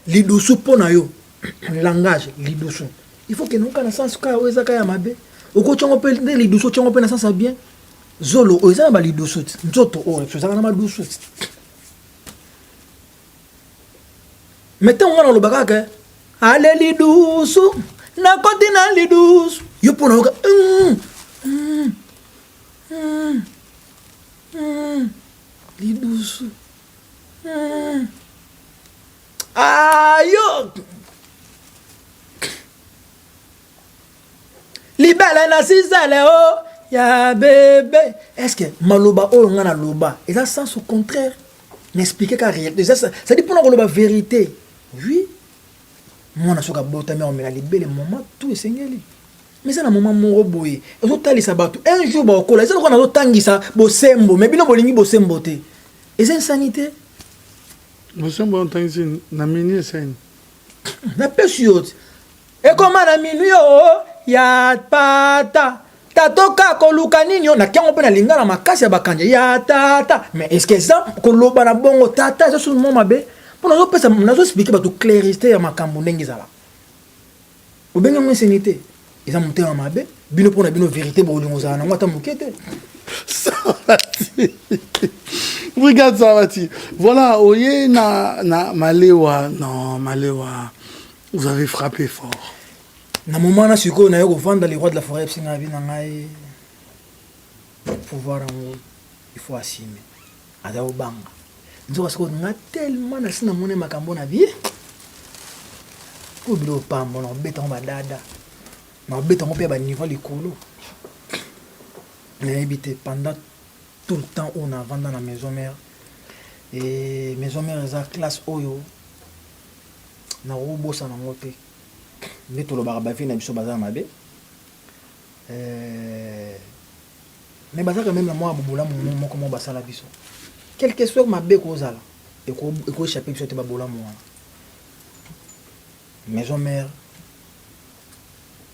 lidusu pona yo langage lidusu. Il faut que nous ayons un sens ka oza ka ya mabe. Oko chongo pe les douceaux chongo pe na sens bien. Zolo oza ba les douceaux. Nzoto o so za na ma douceaux. Mettons on le bagage. Ale les douceaux. Na koti na les douceaux. Yo pona oka. Les douceaux. Ayo. Libala na sizale oh ya bébé. Est-ce que maloba oh ngana loba et ça sens au contraire n'expliquer qu'à rien. Ça dit pour nous la vérité. Oui. Moi na soka bota mais on me la libérer moment tout est sengeli. Mais ça na moment moro boye. Ozo tali sabatu un jour ba okola ça ko na tangisa bosembo mais bino bolingi bosembo te. Et c'est insanité. Bosembo on tangisa na mini scène. Na pesiot. Et comment na minuit oh ya pata tatoka koluka ninyo na kiango pe na lingana makasi ya bakanje ya tata mais est-ce que ça koloba na bongo tata ça sur mon mabe pour nous pesa nazo expliquer ba to clarité ya makambo ndenge zala obenga mwensenité eza monter na mabe bino pona bino vérité bo lingo zala na ngata mukete Savati. Regarde Savati. Voilà, oye na malewa non malewa vous avez frappé fort. Na moment na siko na yo vendre les rois de la forêt singa bi na ngai pouvoir en il faut assumer ada obanga nzo parce que na tellement na sina mone makambo na vie ko bilo pambo na beta ba dada na beta mo pe ba niveau likolo na habité pendant tout le temps on a vendu dans la maison mère et maison mère za classe oyo na robo sa na moté. Mais tout le barbavi na biso bazar mabe mais bazar quand même la moi bobola mon comment basala biso quelque soit mabe ko zala et ko échapper biso te babola mo maison mère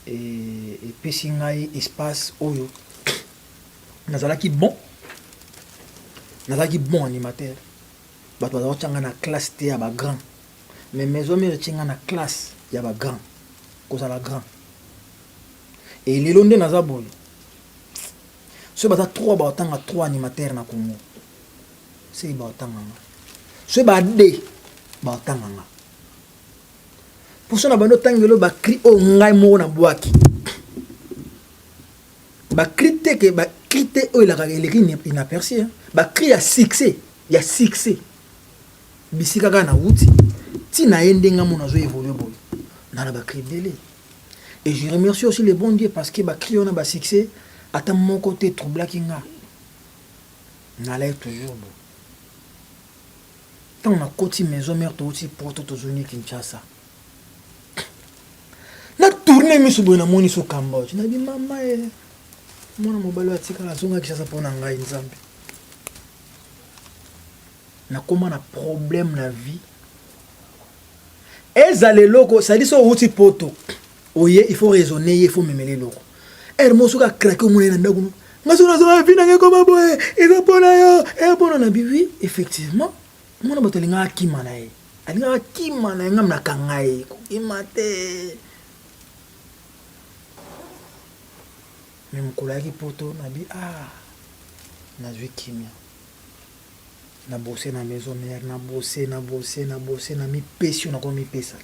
et puis singai espace oyo nazala ki bon animateur bato baza kotyanga na classe te ya bagrand mais maison mère etyanga na classe ya bagrand kozala grand et lelo nde naza boye soki baza 3 baotanga 3 animateur na Congo soki baotanganga soki bade baotanganga poso na bando tangelo bakri oyo ngai moko na bwaki bakri te ke bakri te oyo eleki inaperci bakri ya succès bisika kaka na wuti ntina ye ndenge mo nazo évolue boye nana bakri ebele et je remercie aussi le bon Dieu parce que bakri oyo na basuccès ata moko te troublaki nga nalai toujours boye ntango nakoti maison mère touti poto tozoni Kinshasa na tourne miso boye namoni so Cambodge nabi mama mwana mobali atikala azonga Kinshasa mpona ngai nzambe nakoma na problème na vie ezala eloko sadi so outi poto oye il faut raisonner il faut memela eloko mosuku akrake omona na ndako nga so nazonga vi nange koma boye eza mpona yo mpona na bibi effectivement mwana bato alingaka akima na ye alingaka akima na ye nga mnakanga ye kokima te me mokolo yaki poto nabi nazwi kimia nabose na maison mère nabose na mipesi na komipesa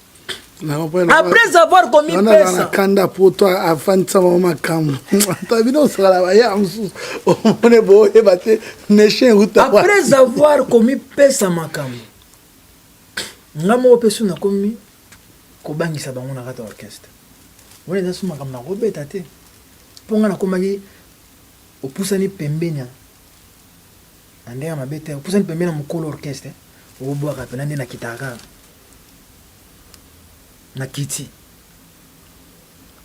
après avoir commis pesa kanda poto afantisa mama kamu tabino sala ya msu one boye bate neshen uta après avoir commis pesa makamu ngamo pesu na komi ko bangisa bango na kata orchestre wala zasu makamu na robeta te ponga na komaki opusani pembenya ande ya mabete opusani pembenya mukolo orchestre obwaka pena ndi na kitaka na kiti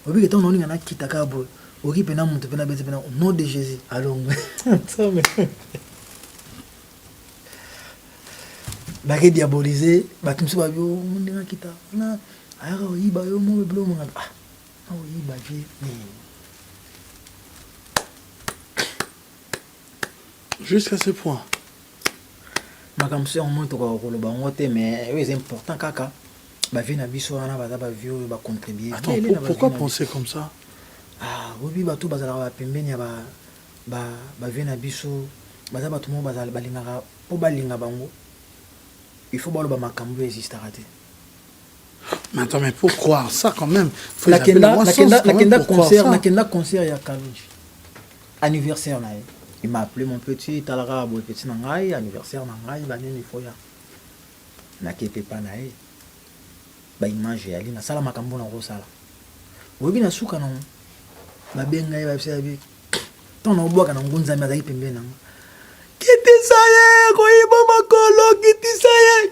obi keton oninga na kitaka bo oki pena muntu pena bete pena au nom de Jésus allons baki diaboliser batumsu babio ndinga kita na ayaka oyiba yo mo blo mo oyiba vie jusqu'à ce point makambo so omo toka koloba ngo te mais c'est important kaka ba vie na biso wana baza ba vie ba contribuer. Pourquoi penser comme ça? Oui bato bazala ba pembeni ya ba vie na biso baza bato mo bazala balingaka po balinga bango il faut baloba makambo existera te. Mais attends, mais pour croire ça quand même, la concert ya Kalonji anniversaire na ye. Il m'a appelé mon petit talara boy petit nangai anniversaire nangai banini foya na kete pa na ye ba image ali na sala makambo na ko sala obi na suka na ba benga ye ba bisa bi ton obwaka na ngunza mi azali pembe na kiti saye ko ibo makolo kiti saye.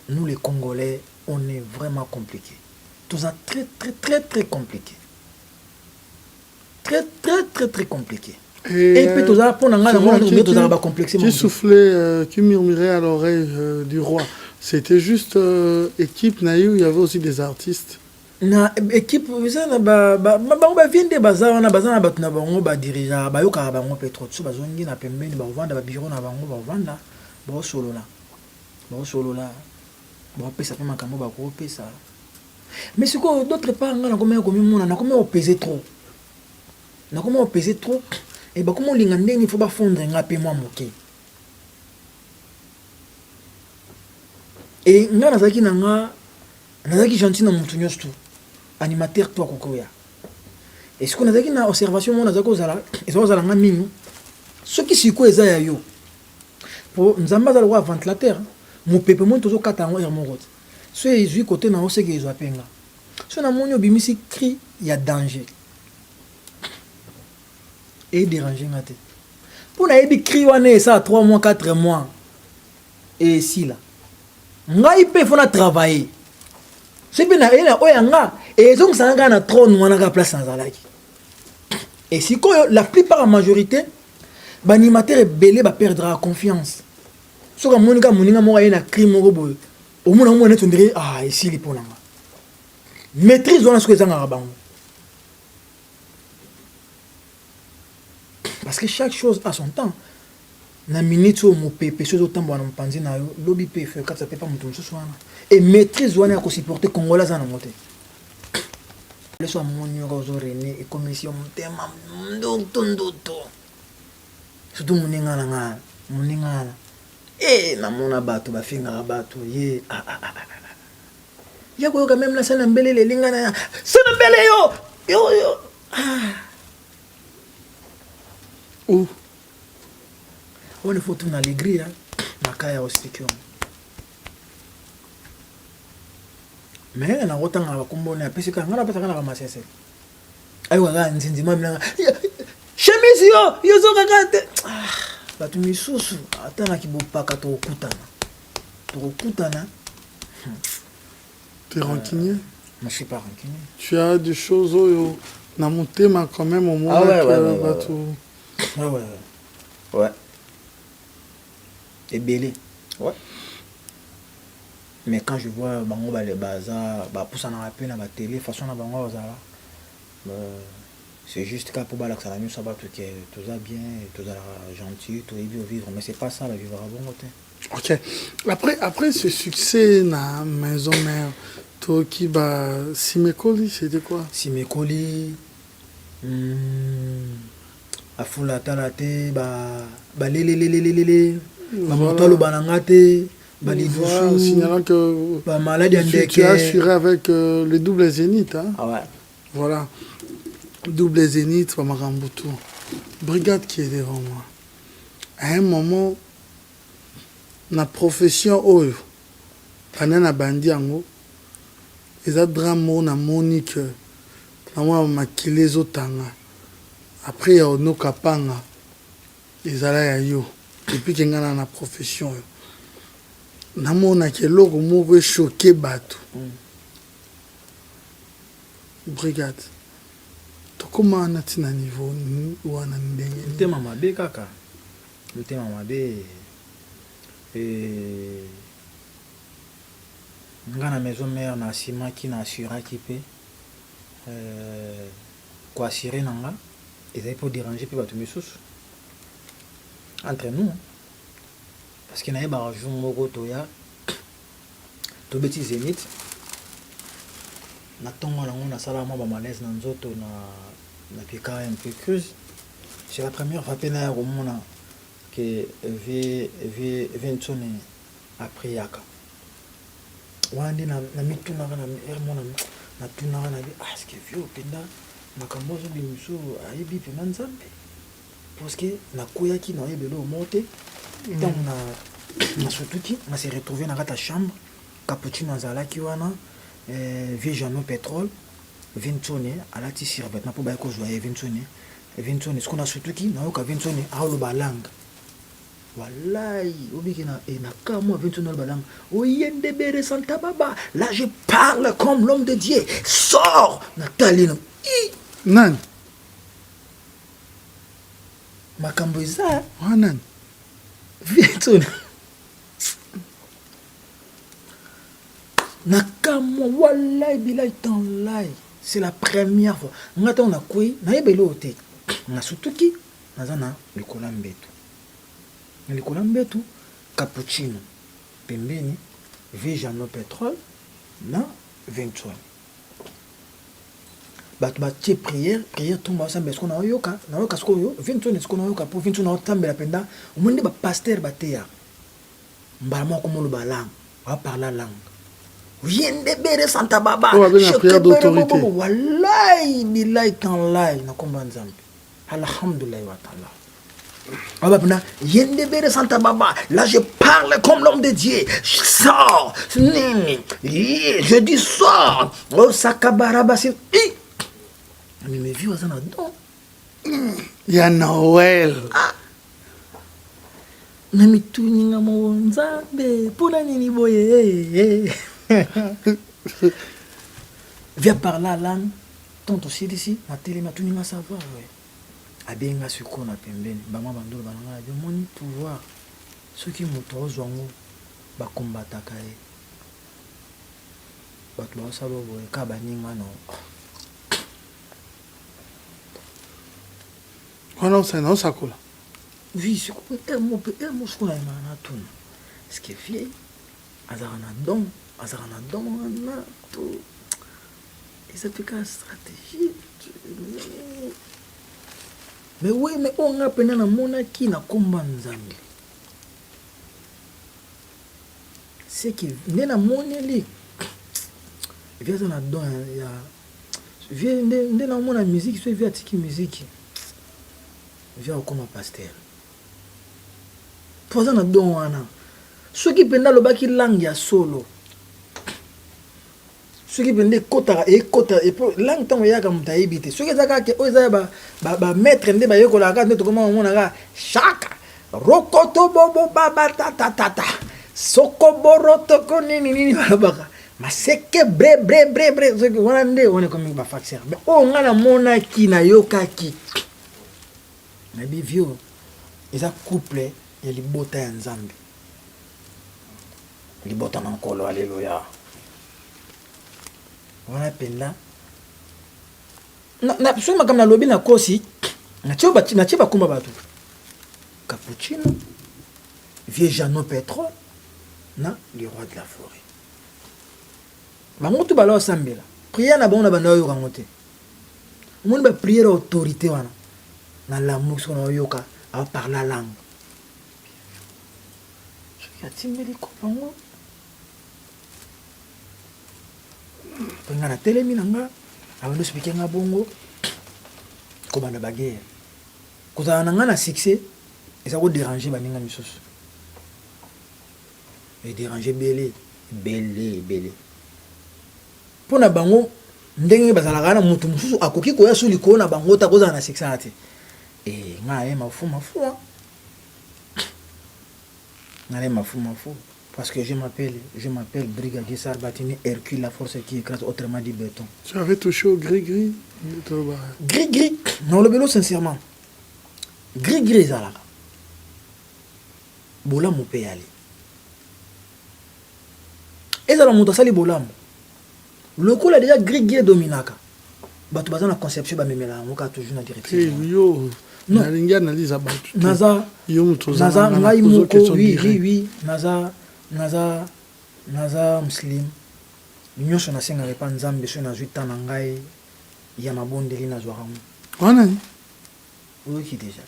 Nous les Congolais, on est vraiment compliqués. Tout ça très compliqué. Très compliqué. Et puis tout ça, pour tu soufflais, tu murmurais à l'oreille du roi. C'était juste équipe naïve, il y avait aussi des artistes. Na équipe ça na ba vient de bazar na batuna bango ba dirigeant ba yoka bango petro tso bazongi na pembeni ba vanda ba bureau na bango ba vanda ba solo là ba pesa pe makambo ba ko pesa. Mais ce que d'autre part nga na komé komi mona na komé peser trop. Na komé peser trop et ba comment linga ndeni faut ba fondre nga pe moi moké. Et nga nazaki na nga nazaki gentil na mutu nyosto animateur toi kokoya. Est-ce qu'on a dit na observation mon nazako zala ezoko zala nga mingi ce qui siko eza ya yo pour nzamba za roi ventilateur mon pepe mon tozo kata ngo hermorote so ezui côté na ose ke ezwa penga so na monyo bimisi cri ya danger et déranger ngate pour na yebi cri wana ça 3 mois 4 mois et si là ngai pe fona travailler c'est bien na oyanga et donc ça nga na trône wana ka place en zalaki et si la plupart la majorité banimateur belé ba perdra confiance so ka monika mo na crime moko boy au mona mo neto ndire ici li ponanga maîtrise wana ce que zanga bango parce que chaque chose a son temps na minute au mopepe chose autant bon mpanzi na yo lobby pe fait quand ça peut pas mutu mususu wana et maîtrise wana ya ko supporter congolais za na moté le so monyo rozo rené et commission mutema ndoto surtout moninga na na mona bato ba finga bato ye ya ko quand même la sana mbele le linga na sana mbele yo Où? On faut tout l'alegria na kaya hospital. Mais na rotanga ba kumbona pesi ka ngala pesa kana ba masese. Ayo ga nzinzi mami na chemise yo zo kakate. Batu misusu atana kibopaka to kutana. Tu es rancunier? Je suis pas rancunier. Tu as des choses où na mon thème quand même au moment Ouais. Et belé. Ouais. Mais quand je vois bango ba les bazar, ba poussa na rapé na ba télé façon na bango bazala. C'est juste qu'à pour ba la ça mieux ça va tout que tout ça bien, tout ça gentil, tout est bien vivre mais c'est pas ça la vivre à bon côté. OK. Après ce succès na maison mère toi qui ba Simekoli c'était quoi? Simekoli afula talate ba lelelelelele ba motolo banangate ba lidusu signalant que ba maladie andeke tu as assuré avec le double zénith hein. Ah ouais. Voilà. Double zénith ba makambutu. Brigade qui est devant moi. À un moment na profession oyo panana bandi yango eza drame na Monique na moi makile zotanga. Après, il y a nos kapanga, les alayos, et puis qu'il y a une profession. Namona qui est là, on est choqué, bateau. Brigade. Comment on a un niveau où on a un niveau? Je suis kaka. Je suis et dans la maison mère, na sima qui na assura qui peut quoi assurer nanga. Ils avaient pas dérangé puis bateau misusu entre nous parce qu'il y a un jour moko toya to beti zénith na tongo lango na sala mo ba malaise na nzoto na pika un peu creuse. C'est la première fois pena ya komona que Vincent après yaka wandi na mituna na hermona na tuna na bi est-ce que vieux penda makambo zo bimiso ayebi pena nzambe parce que nakoyaki na yebelo monte donc na sotuki na se retrouver na kata chambre cappuccino azalaki wana Viejano pétrole Vincone alati sirbet na po ba ko joye Vincone ce qu'on a sotuki na yoka Vincone aolo balanga wallahi obiki na kamo Vincone balanga oyende bere santa baba là je parle comme l'homme de Dieu sors Natalina Nan makambo eza wanan Vincone nakamo wallahi bilai tanlai c'est la première fois ngata on a koi na yebelo ote na sutuki nazana likola mbetu cappuccino pembeni Viejano pétrole na Vincone batie prière tomba ensemble ce qu'on a yoka na yoka ce qu'on yo Vincone ce qu'on a yoka pour Vincone na tambela penda omundi ba pasteur bateya mbala ko lo balang va parler la langue viens de bere santa baba je prière d'autorité wallahi billahi tanlai na komba nzambe alhamdulillah wa ta'ala abapna yende bere santa baba là je parle comme l'homme de Dieu sors je dis sors oh sakabaraba c'est mais mes vieux en don il y a Noël na mituninga mo nzambe pona nini boye viens par la langue tonto d'ici ma télé ma tuninga savoir ouais abenga suko na pembeni bama bandolo bananga de moni pouvoir ceux qui moto zongo ba combataka e bato ba salo boye ka baninga no non c'est non ça coule oui c'est comme un mot ce qu'on a na tout ce qui est fier azarana don na tout et ça fait qu'une stratégie mais oui mais on a peine na mona qui na combat nzambe c'est que nena moneli vient na don ya vient nena mona musique soit vient tiki musique vient comme pasteur poza na don wana soki penda lobaki langue ya solo soki pende kota et langue tango yaka muta yebite soki zaka ke oza ba maître nde ba yekola ka nde to comment on a chaka rokoto bobo baba tata soko boroto ko nini balobaka maseke bre soki wana nde on est comme ba faxer mais o ngana mona ki na yokaki na bivio eza couple ya libota ya nzambe libota na nkolo alleluya wana penda na soma kama lobi na kosi na chiba kumba batu cappuccino vieux Jeannot Petro na le roi de la forêt bango tu balo sambela prière na bango na banda yo kangote mon ba prière autorité wana na l'amour so na yoka a parler la langue ya timbeli ko bango penga na telemi nanga abando speaker nga bongo ko banda baguerre ko za nanga na succès et ça ko déranger baninga misusu et déranger belé pona bango ndenge bazalaka na mutu mususu akoki ko ya suli ko na bango ta ko za na succès ate et nga mafu parce que je m'appelle Brigadier Sarbatini Hercule, la force qui écrase, autrement dit béton. Tu avais touché au gris-gris? Gris, non le vélo sincèrement. Gris zala. Bola mo pe aller. Et ça la monta sali bola. Le coup là déjà gris dominaka. Batu baza na conception ba memela ngoka toujours na direction. Yo. Non. Naza ngai moko oui naza muslim nyonso nasengaka epa nzambe so nazwi tana ngai ya mabondeli nazwaka mo wana oyoki déjà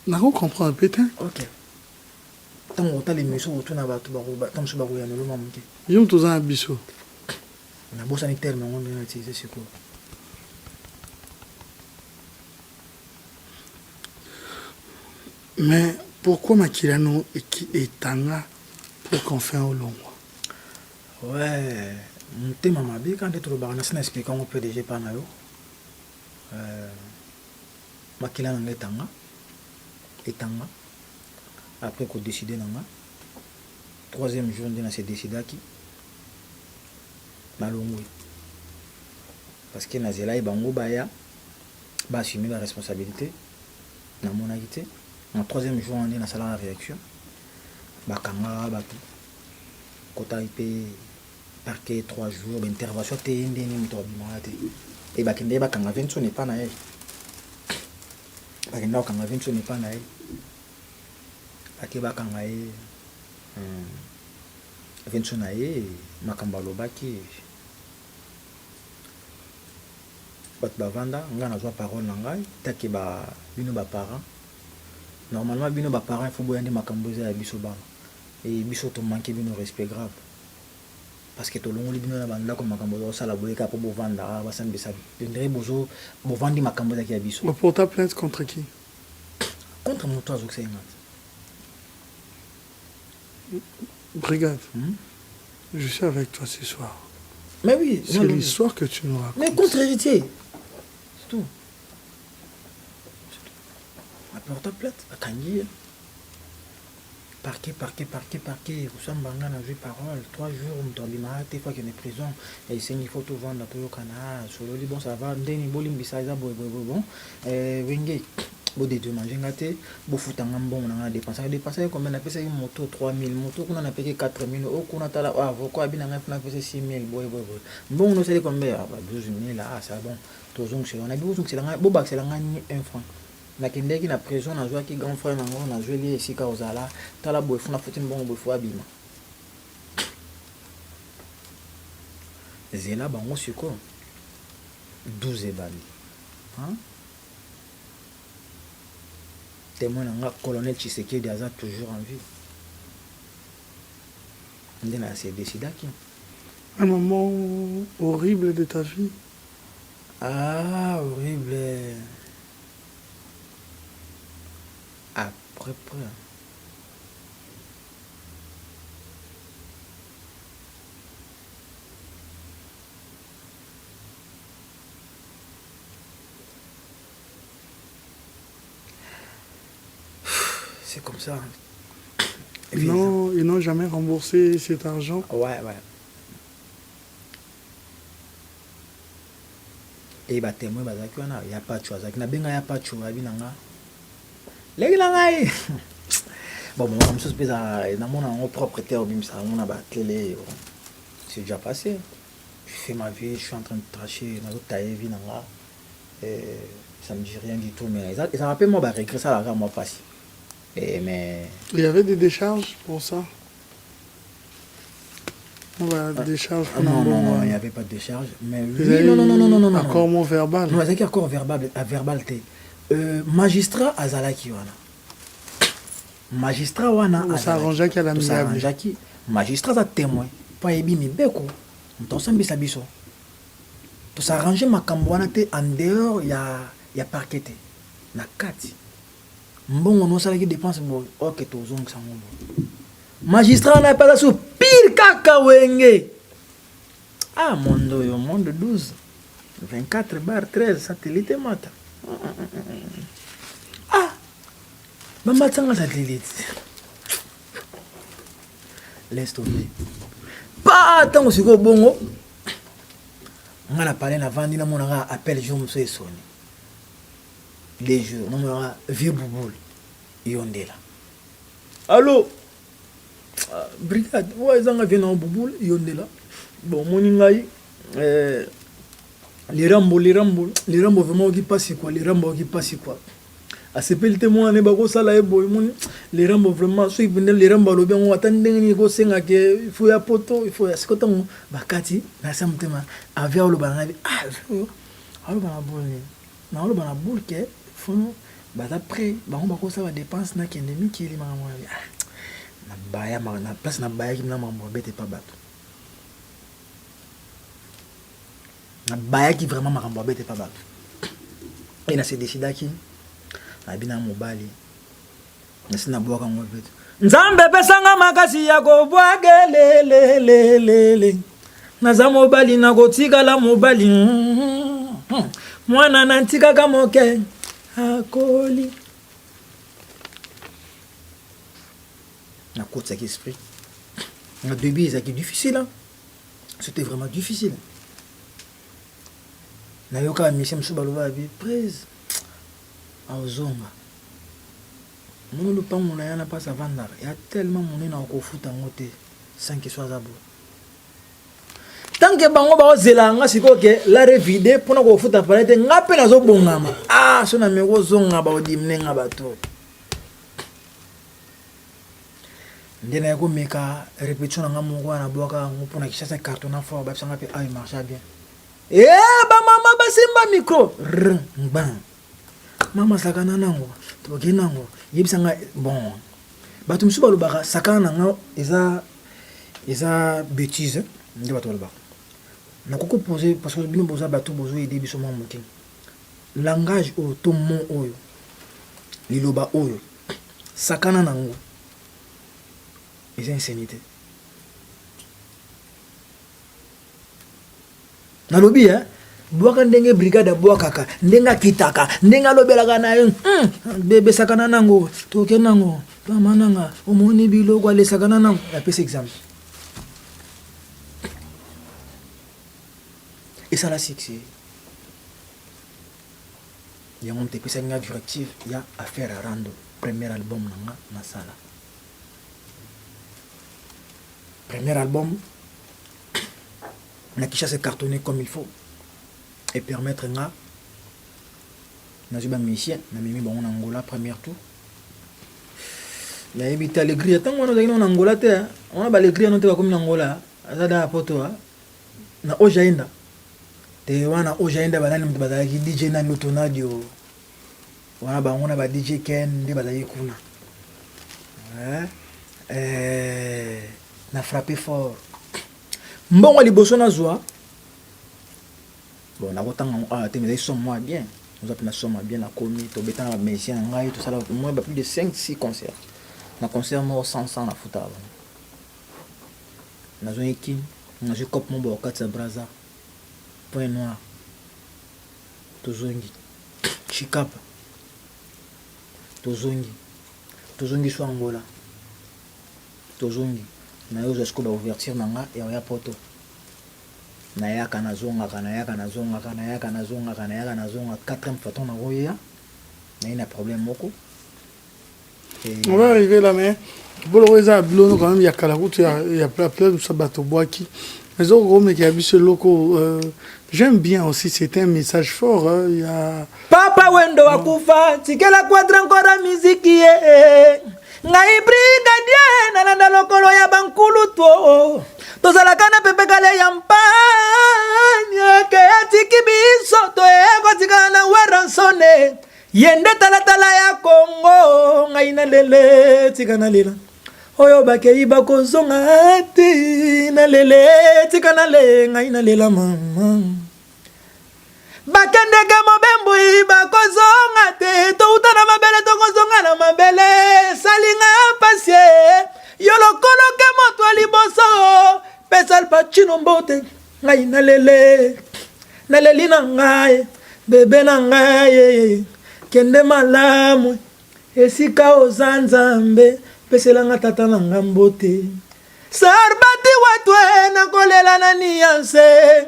nako comprendre peut-être ok ntango otala émission otuna bato ntango so bakoya noloma moke yo moto oza na biso nabosani terme yango ndenge na utilize sikoyo mais pourquoi Makilano est tanga pour qu'on fait un long? Ouais, mon maman bien quand tu trouves un assain expliquant au PDG par nayo. Makilano est tanga. Après qu'on décide nanga. Troisième jour on a décidé qui malongwe. Parce que nazela ibango baya ba assumer la responsabilité na mon activité. En troisième jour, on est dans la réaction. Bakanga, Batu. Kota IP, parquet 3 jours, intervention, et Bakinde Bakanga Vinson n'est pas naïf. Bakinde Bakanga Vinson n'est pas naïf. Baki Bakanga Vinson naïf, Makambalo Baki. Bat Bavanda, on a parole nangai, taki ba bino ba parents. Normalement, bino ba parents, il faut boire des macambosa à biso ba. Et biso to manquer bino respect grave. Parce que to longo li bino na banda ko macambosa sala boyeka po bovanda ba sambe sa. Ndre bozo bovandi macambosa ki à biso. On porte plainte contre qui? Contre mon toi Zoxé. Brigade. Je suis avec toi ce soir. Mais oui, c'est l'histoire que tu nous racontes. Mais contre héritier. C'est tout. Porte plainte à Kangi. Parquet. Roussambanga n'a vu parole. 3 jours, on t'a dit, des fois qu'il y a une prison. Et c'est il faut tout vendre à Toyo Kana. Sur le bon, ça va. Ndeni bolim bisaïza, bon. Wenge. Bon, des deux manger gâté. Bon, foutangam bon, on a dépensé. Combien on a payé une moto 3000. Moto qu'on a payé 4000. Oh, qu'on a tala. Ah, pourquoi bien on a payé 6000. Bon, on sait combien? 12 000 là, c'est bon. On a besoin que c'est là. Bon, c'est là, un franc. nakendeki na prison nazwaki grand frère nango nazweli esika ozala tala boye funa foti mbongo boye fo abima zela bango siko 12 ebandi témoin nanga colonel Tshisekedi aza toujours en vie nde na se décidaki un moment horrible de ta vie. Ah, horrible. Après, c'est comme ça. Non, ils n'ont jamais remboursé cet argent. Ouais. Et bah témoin bazaki wana ya pacho azaki na benga ya pacho abi nanga leki na ngai bon comme ça pesa na mon en propriétaire au bimsa on a ba télé c'est déjà passé je fais ma vie je suis en train de tracher na tailler vie nanga et ça me dit rien du tout mais ça rappelle moi ba regret ça là moi passé et mais il y avait des décharges pour ça. Des charges non, il n'y avait pas de décharge. Mais oui, non. Accord mon verbal. Non, c'est accord verbal, magistrat azalaki wana. Magistrat wana s'arrangeaki à la miable. Magistrat za témoin. Pas ebi mibeko. Ntosambisa biso. To s'arranger makambo wana te en dehors ya parquet. Na kati. Mbongo no salaki dépense bo OK to zonga sango. Magistrat n'a pas sous pire kaka wenge. Ah, monde 12. 24/13 satellite mata. Ah. Maman tanga satellite. Laisse tomber. Pas tant aussi go bongo. On a parlé na vandi na monanga appel jour monsieur soni. Les jours, on a vieux bouboule. Yondela. Allô. Brigade, ouais, ils ont vu dans Bouboule, Yondela. Bon, mon ingaï, les rambo vraiment qui passent quoi, les rambo qui passent quoi. À ce peu le témoin, on est pas ça là, les rambo vraiment, ceux qui viennent les rambo, le bien, on attend des go senga que il faut y poto, il faut y ce que t'as, bakati, na samtema, avec le banana, le banana boule, na le banana boule que, faut, bah après, bah on va quoi ça va dépenser na kendemi qui est les mamans. Na baya na place na baya qui na mambo bête pas bateau na baya qui vraiment mambo bête pas bateau et na se décida qui na bina mobali na sina boka ngo bête nzambe pesanga makasi ya ko bwage le na za mobali na kotika la mobali mwana na ntika kamoke akoli na côte avec esprit. Le début c'était difficile hein. C'était vraiment difficile. Na yoka mission subaloba bi prise. Azonga. Mon le pas mon na pas ça vendre. Il y a tellement mon na ko futa ngote sans que soit zabo. Tant que bango ba ozela nga siko ke la revide pona ko futa palete ngape na zo bongama. Ah so na me ko zonga ba odimne nga bato. Ndena yako meka répétition na ngamungu na boka ngopona kishasa carton na fort ba sanga pe ay marche bien. Ba mama ba simba micro. Bang. Mama sakana nango. To genango. Yebisanga bon. Ba tumsu ba lobaka sakana nga eza bêtise. Ndi ba to lobaka. Na koko poser parce que bino boza ba to bozo aider biso mo mokin. Langage o to mon oyo. Liloba oyo. Sakana nango. Les insanités. Nalobi boaka ndenge brigade boaka ndenga kitaka ndenga lobelaka na yo bebe sakana nango toke nango mama nanga omoni biloko ale sakana nango ya pese exemple. Et ça la succès. Il y a mon te pesa nga directive ya affaire à rendre premier album nanga na sala. Premier album, on a qui chasse cartonné comme il faut et permettre à nazwi bamisien namemi bango na Angola première tour nayebi te alegria ntango wana ozalaki na Angola te wana baalegria no te bakomi na Angola aza da poto na ojainda te wana ojainda banani moto bazalaki DJ nani otonadio wana bango na ba DJ Ken nde bazalaki kuna na frappé fort mbongo liboso nazwa bon nakotanga te mais ils sont moi bien nous appelons ça bien la commis to betana ba musicien ngai tout ça là moins plus de 5-6 concerts na concert mo 100 na futa na zone qui na je cop mon bo katsa braza point noir tozongi chikapa tozongi so Angola tozongi na yo jusqu'au ba ouverture nanga ya poto na yaka nazonga 4e fois ton envoyer na ina problème moko. On va arriver là mais pour le réseau blonde quand même il y a Kalaroute il y a plein de sabato boaki mais au gros mais qui a vu ce loco j'aime bien aussi c'était un message fort il y a papa wendo akufa tikela quadra encore musique ngai brigadier nalanda lokolo ya bankulu to tozalaka na pepekale ya mpanya ke atiki biso toyeko tikala na weransone yende talatala ya Kongo ngai na lele tika na lela oyo bakei bakozonga te na lele tika na le ngai na lela mama bakendeke mobembu bakozonga te touta na mabele tokozonga na mabele salinga pasie yo lokolo ke moto aliboso pesal pachino mbote ngai naleli na ngai bebe na ngai kende malamu esika oza Nzambe peselanga tata na nga mbote sarbati watwe nakolela na nianse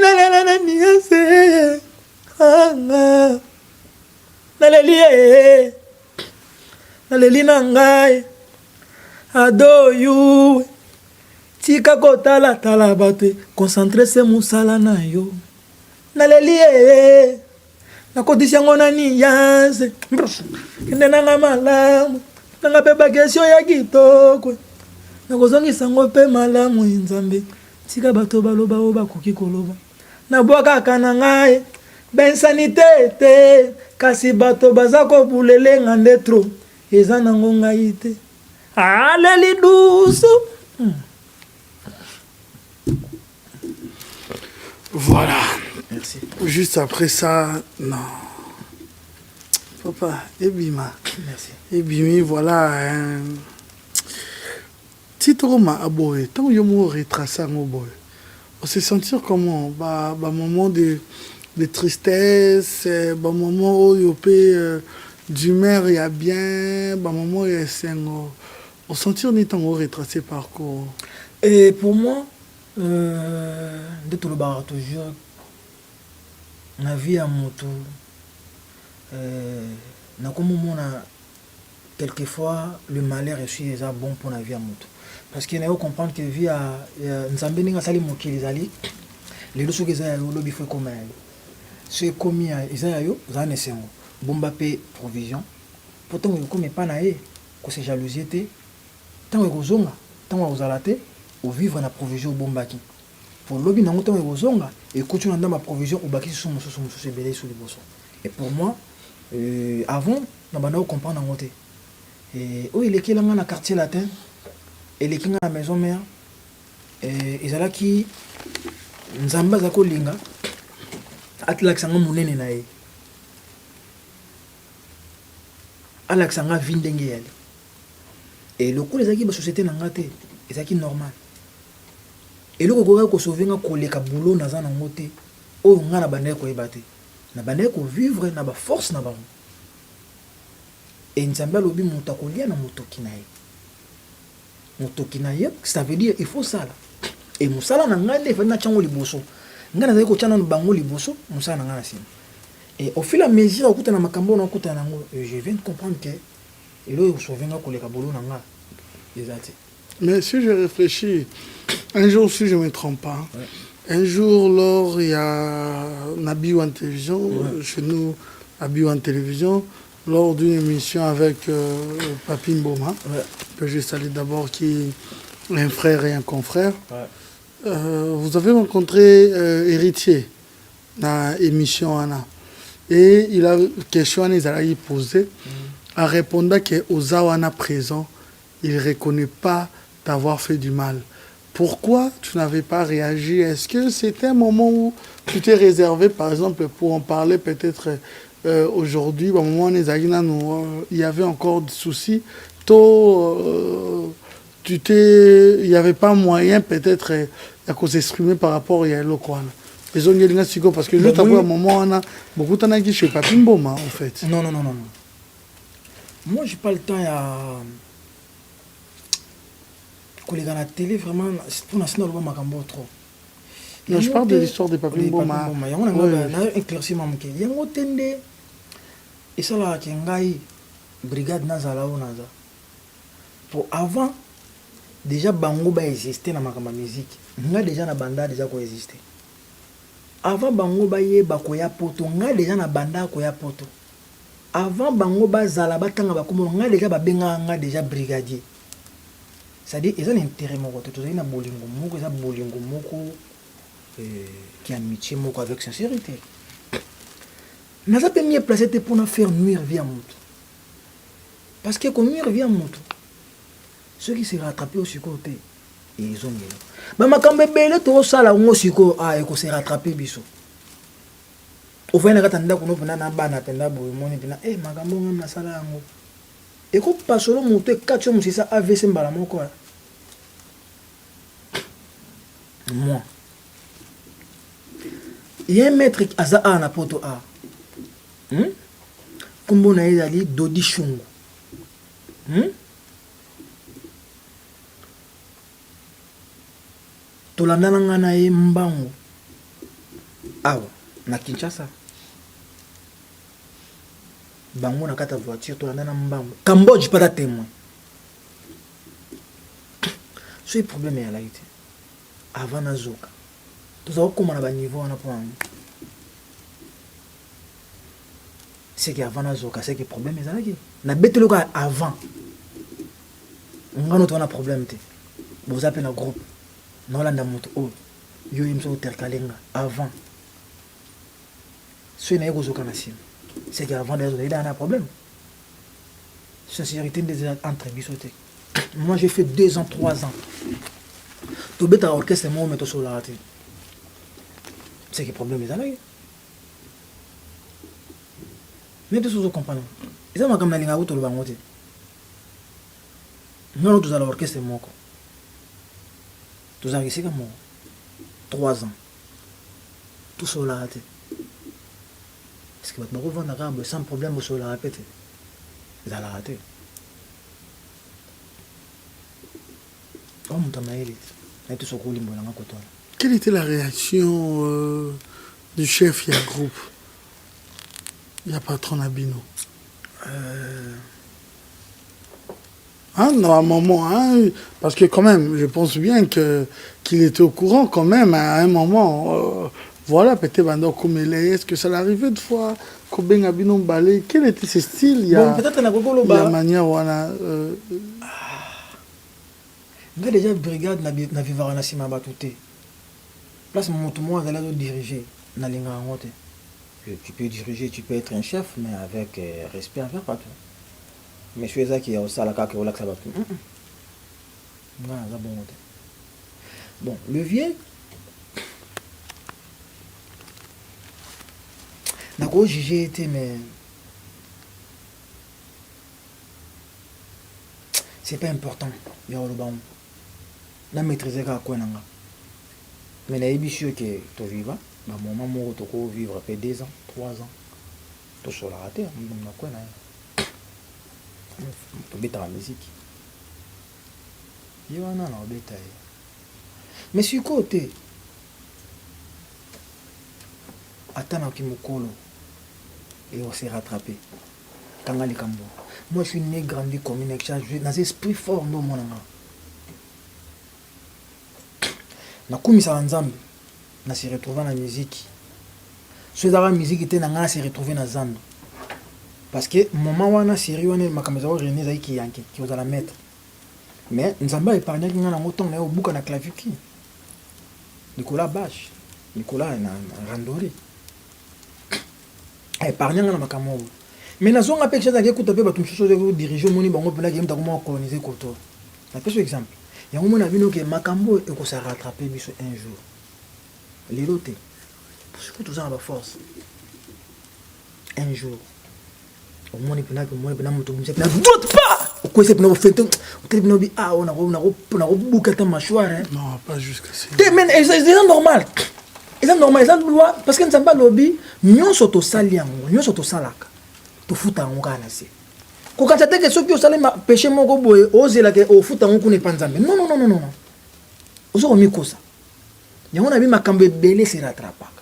nalela na nianse naleli na ngai adoyu tika kotala bato concentre se musala na yo naleli nakotisi yango na nianse kende nanga malamu nanga mpe bakesio ya kitoko nakozongisa ngo mpe malamu Nzambe tika bato baloba oyo bakoki koloba nabwakaka na ngai bensanite te kasi bato baza kobulelenga nde tro eza nango ngai te aleli dusu voilà. Merci. Juste après ça, non. Papa, Ebima. Merci. Ebimi, voilà. Titre ma aboye. Tant que je me retrace à mon boy. On se sentir comment? Bah, moment de tristesse, bah, moment où il y a d'humeur, il y a bien, bah, moment où il y a sengo. On sentir ni tant retracé parcours. Et pour moi, de tout le bar toujours. Na vie à moto na comme mona quelquefois le malheur est aussi bon pour la vie à moto parce qu'il faut comprendre que vie à Nzambe ninga sali mokili zali les loso que za yo lobi fait comme c'est commis isa yo za ne sengo bomba pe provision pourtant yo comme pas na e ko se jalousie te tant ko zonga tant ko zalate ou vivre na provision bomba ki pour lobi nango tant ko zonga et continue dans ma provision au baki sur mon belé sur les boissons et pour moi avant na bana comprendre en côté et où il est qui là dans quartier latin et les qui dans la maison mère et ils alla qui Nzamba za kolinga atlaksanga munene na ye alaksanga vindenge yali et le coup les aki ba société na ngate ezaki normal et le ko ko sauver nga koleka boulot na za na ngote o nga na bande ko ebate na bande ko vivre na ba force na ba et Nzamba lobi mutakolia na motoki na ye ça veut dire il faut ça là et musala na ngande fa na chango liboso ngana za ko chana no bango liboso musala na ngana sima et au fil et à mesure okuta na makambo na okuta na ngo je viens de comprendre que et là sauver nga koleka boulot na nga ezati. Mais si je réfléchis, un jour, si je ne me trompe pas, ouais. Un jour, lors, il y a Nabi en télévision, chez nous, Nabi en télévision, lors d'une émission avec Papi Mboma, que j'ai salué d'abord, qui est un frère et un confrère. Vous avez rencontré Héritier dans l'émission Anna. Et il a question à Nizaraï posée, en répondant qu'aux Zawana présent, il ne reconnaît pas d'avoir fait du mal. Pourquoi tu n'avais pas réagi? Est-ce que c'était un moment où tu t'es réservé, par exemple, pour en parler peut-être aujourd'hui, au moment où il y avait encore des soucis, il n'y avait pas moyen peut-être de s'exprimer par rapport à Yelokwana? Parce que juste après un moment, on a beaucoup de gens qui ne sont pas Mboma, en fait. Non. Moi, je n'ai pas le temps à... Quand à la télé, vraiment, pour l'instant, on ne trop. Non, je parle de l'histoire de Papi Mboma. Il y a un éclaircissement. Il y a un tende. Et ça, là, il y a une brigade Nazala ou Naza. Pour avant, déjà, Bango va exister dans ma musique. Il y a déjà une banda déjà existé. Avant Bango ba ye bakoya poto, nga déjà na banda koya poto. Avant Bango ba zala batanga bakomo, nga déjà babenga nga déjà brigadier. C'est-à-dire ils ont intérêt moko to na bolingo moko, ça bolingo moko qui amitié moko avec sincérité. Naza pe mieux placé pour na faire nuire via moto. Parce que comme nuire via moto, ceux qui se rattrapent au côté, ils ont mis. Bah makambe bele to sala ngo siko eko se rattraper biso. O fena katanda kuno pena na bana penda boy moni pena makambo ngam na sala ngo. Eko pasolo moto e katcho musisa AVC mbala moko. Moi. Il y a un maître aza na poto a. Kombo na ezali Dodi Shungu. Tolandana nga na ye mbango awa na Kinshasa bango na kata voiture tolandana mbango Cambodge pas témoin. Ce problème est là été avant na zoka toza ko na ba niveau na point c'est que avant na zoka c'est que problème est là qui na betelo ka avant ngano to na problème te vous appelez un groupe. Non, là, il y a un avant. Ce n'est pas c'est qu'avant, il y a un problème. Sincérité des entre bisotés. Moi, j'ai fait 2 ans, 3 ans. Tu bêtes à l'orchestre, moi, je sur la raté. C'est que le problème est là. Mais tu sais, comprendre. Et ça, comme la ligne à l'autre, le bangoté. Non, tu as l'orchestre, moi. Tous arrivés comme 3 ans. Tout ça l'a raté. Est-ce que votre revendre arabe sans problème au la répéter? Vous allez rater. Quelle était la réaction du chef et groupe? Il y a patron Abino. Non, à un moment, parce que quand même, je pense bien qu'il était au courant quand même, à un moment, voilà, peut-être Bando Komele, est-ce que ça l'arrivait de fois, Koben Abino Balé, quel était ce style? Il y a la manière où on a... Il y a déjà une brigade na vivre na sima batouté. Place mon moi d'aller diriger na linga ngote. Tu peux diriger, tu peux être un chef, mais avec respect envers patron. Mais je suis là qui est au salaka qui relaxe à battre. Bon, le vieux. D'accord, j'ai été, mais. C'est pas important. Il y a le bon. La maîtriser à quoi nanga. Mais la émission que tu vivas, ma maman tu vivre après 2 ans, 3 ans. Tu seras raté, on a quoi nanga. Tu bêta la musique. Il y a un an, on bêta. Mais sur côté, attends qu'il me colle et on s'est rattrapé. Kangali Kambo. Moi, je suis né, grandi comme une exchange. Dans l'esprit fort, non, mon ami. Na kumisa nzambe na se retrouver na musique so ezaka musique ete na ngai se retrouver na zando parce que moment wana série wana makambo ezaka René ezali kiyanke ki ozala maître mais nzambe aépargnaki ngai nango ntongo na ye obuka na clavier Nicolas Bache Nicolas na randori aépargna ngai na makambo oyo mais nazonga mpe chose akekuta mpe bato mosusu oyo dirige omoni bango mpena keyemutaka mwa coloniser koto napeso exemple yango mona bino ke makambo ekosa rattraper biso un jour lelo te surtout toza na baforce un jour omoni mpena moto momisaki na doute pas okwese mpena bofete oteli mpena obi ah nakobuka ata mâchoire non pas jusqu'à ça te men eza normal eza normal eza loi parce que nzambe alobi nyonso tosali yango nyonso tosalaka tofuta yango kaka na se kokanisa te ke soki osali péché moko boye ozelaka ofuta yango kuna epa nzambe non oza komikosa yango na bi makambo ebele se rattrapaka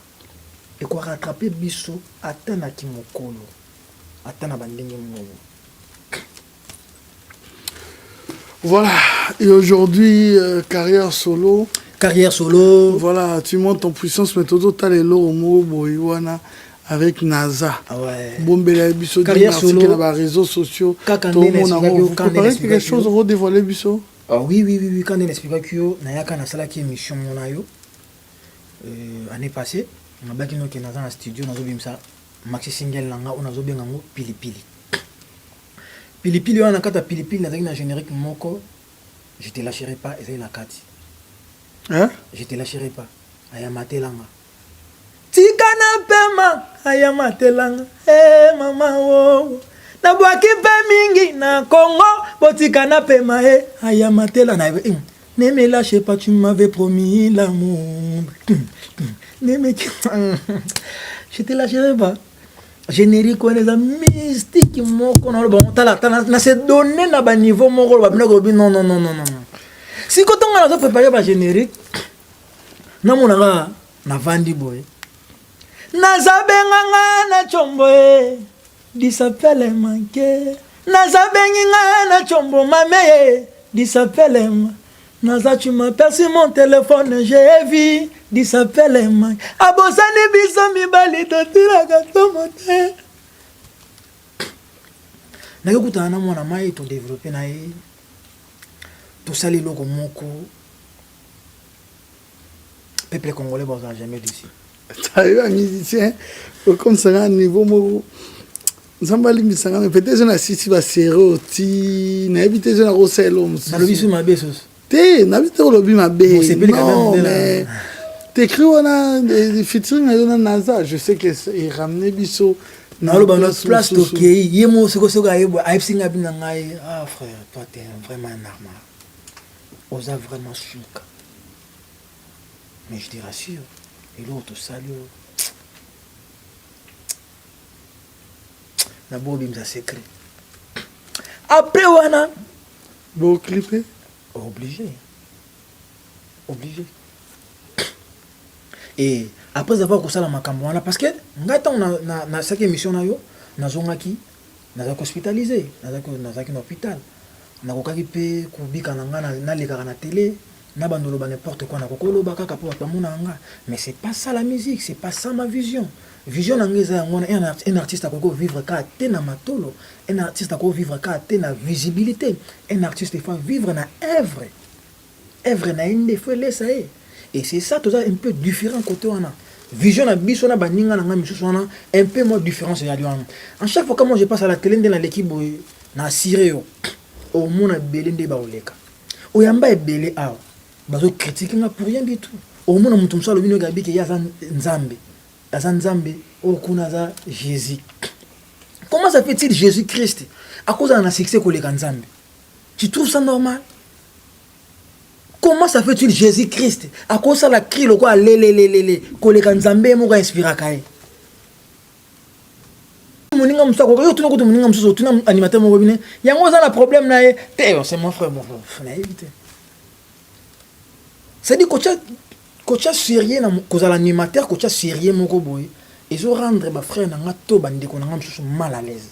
ekorattrape biso ata na kimokolo ata na bandenge moko. Voilà, et aujourd'hui, carrière solo. Voilà, tu montes en puissance, mais tout à l'heure, avec NASA. Ah ouais. Carrière solo. Sur les réseaux sociaux. Tout le monde a préparé quelque chose, redévoiler Bisso. Ah oui. Quand on explique que Nayaka na sala qui émission monayo année passée, on a bakino ke dans un studio nazo bimsa maxi single langa on azo benga ngo pilipili. Pilipili wana kata pilipili nazaki na générique moko je te lâcherai pas ezali la kati. Hein? Je te lâcherai pas ayamatelanga. Tikana pema ayamatelanga mama wo na bwaki pe mingi na Congo botikana pema ayamatela na ne me lâche pas tu m'avais promis l'amour ne me je te lâcherai pas générique on est mystique moko na bon tala na se donner na ba niveau moko ba non si quand on a préparé ba générique na monanga na vandi boy nazabenga na chombo disapele manke nazabenga na chombo mame disapele naza tu m'appelles sur mon téléphone j'ai vu disapele manke abosani biso mibali totira katomote na yokuta na mwana mai to développer na ye to sali loko moko peuple congolais bon jamais d'ici. Tu un musicien comme ça à un niveau mo nzambali misanga peut-être na sisi ba seroti na habité na roselo na lobi sur ma besos te na habité lobi ma be non mais t'écris on a des featuring na NASA je sais que il ramener biso na lo ba notre place to ke yemo seko ayebo aipsinga bina ngai ah frère toi t'es vraiment normal osa vraiment chouk mais je te rassure et l'autre salut na bobi mza secret après wana bon clipé obligé et après avoir ko sala makambo wana parce que ngata na chaque émission na yo nazongaki nazaki hospitalisé nazaki na hôpital nakokaki pe kubika na ngana na lekaka na télé na bandolo ba n'importe quoi na kokolo ba kaka po batamuna nga mais c'est pas ça la musique c'est pas ça ma vision nangeza ngona un artiste akoko vivre ka tena matolo un artiste akoko vivre ka tena visibilité un artiste il faut vivre na œuvre na inde faut laisser et c'est ça tout ça un peu différent côté wana vision na biso na baninga na nga misusu wana un peu moins différence ya wana en chaque fois que moi je passe à la télé dans l'équipe na sireo au mona belende ba oleka oyamba ebele awa bazo critiquer nga pour rien du tout au mona mutu msalo bino gabi ke ya nzambe au kuna za Jésus. Comment ça fait-il Jésus-Christ à cause d'un succès koleka nzambe? Tu trouves ça normal? Comment ça fait-il Jésus-Christ à cause ça la cri le quoi lele koleka nzambe mo ka inspira kai? Moninga msako yo tunako moninga msuso tuna animateur mo bine yango za la problème na ye te c'est mon frère na éviter. C'est dit coach sérieux na cause l'animateur coach sérieux moko boy ils ont rendre ba frère na ngato bande ko na msusu mal à l'aise.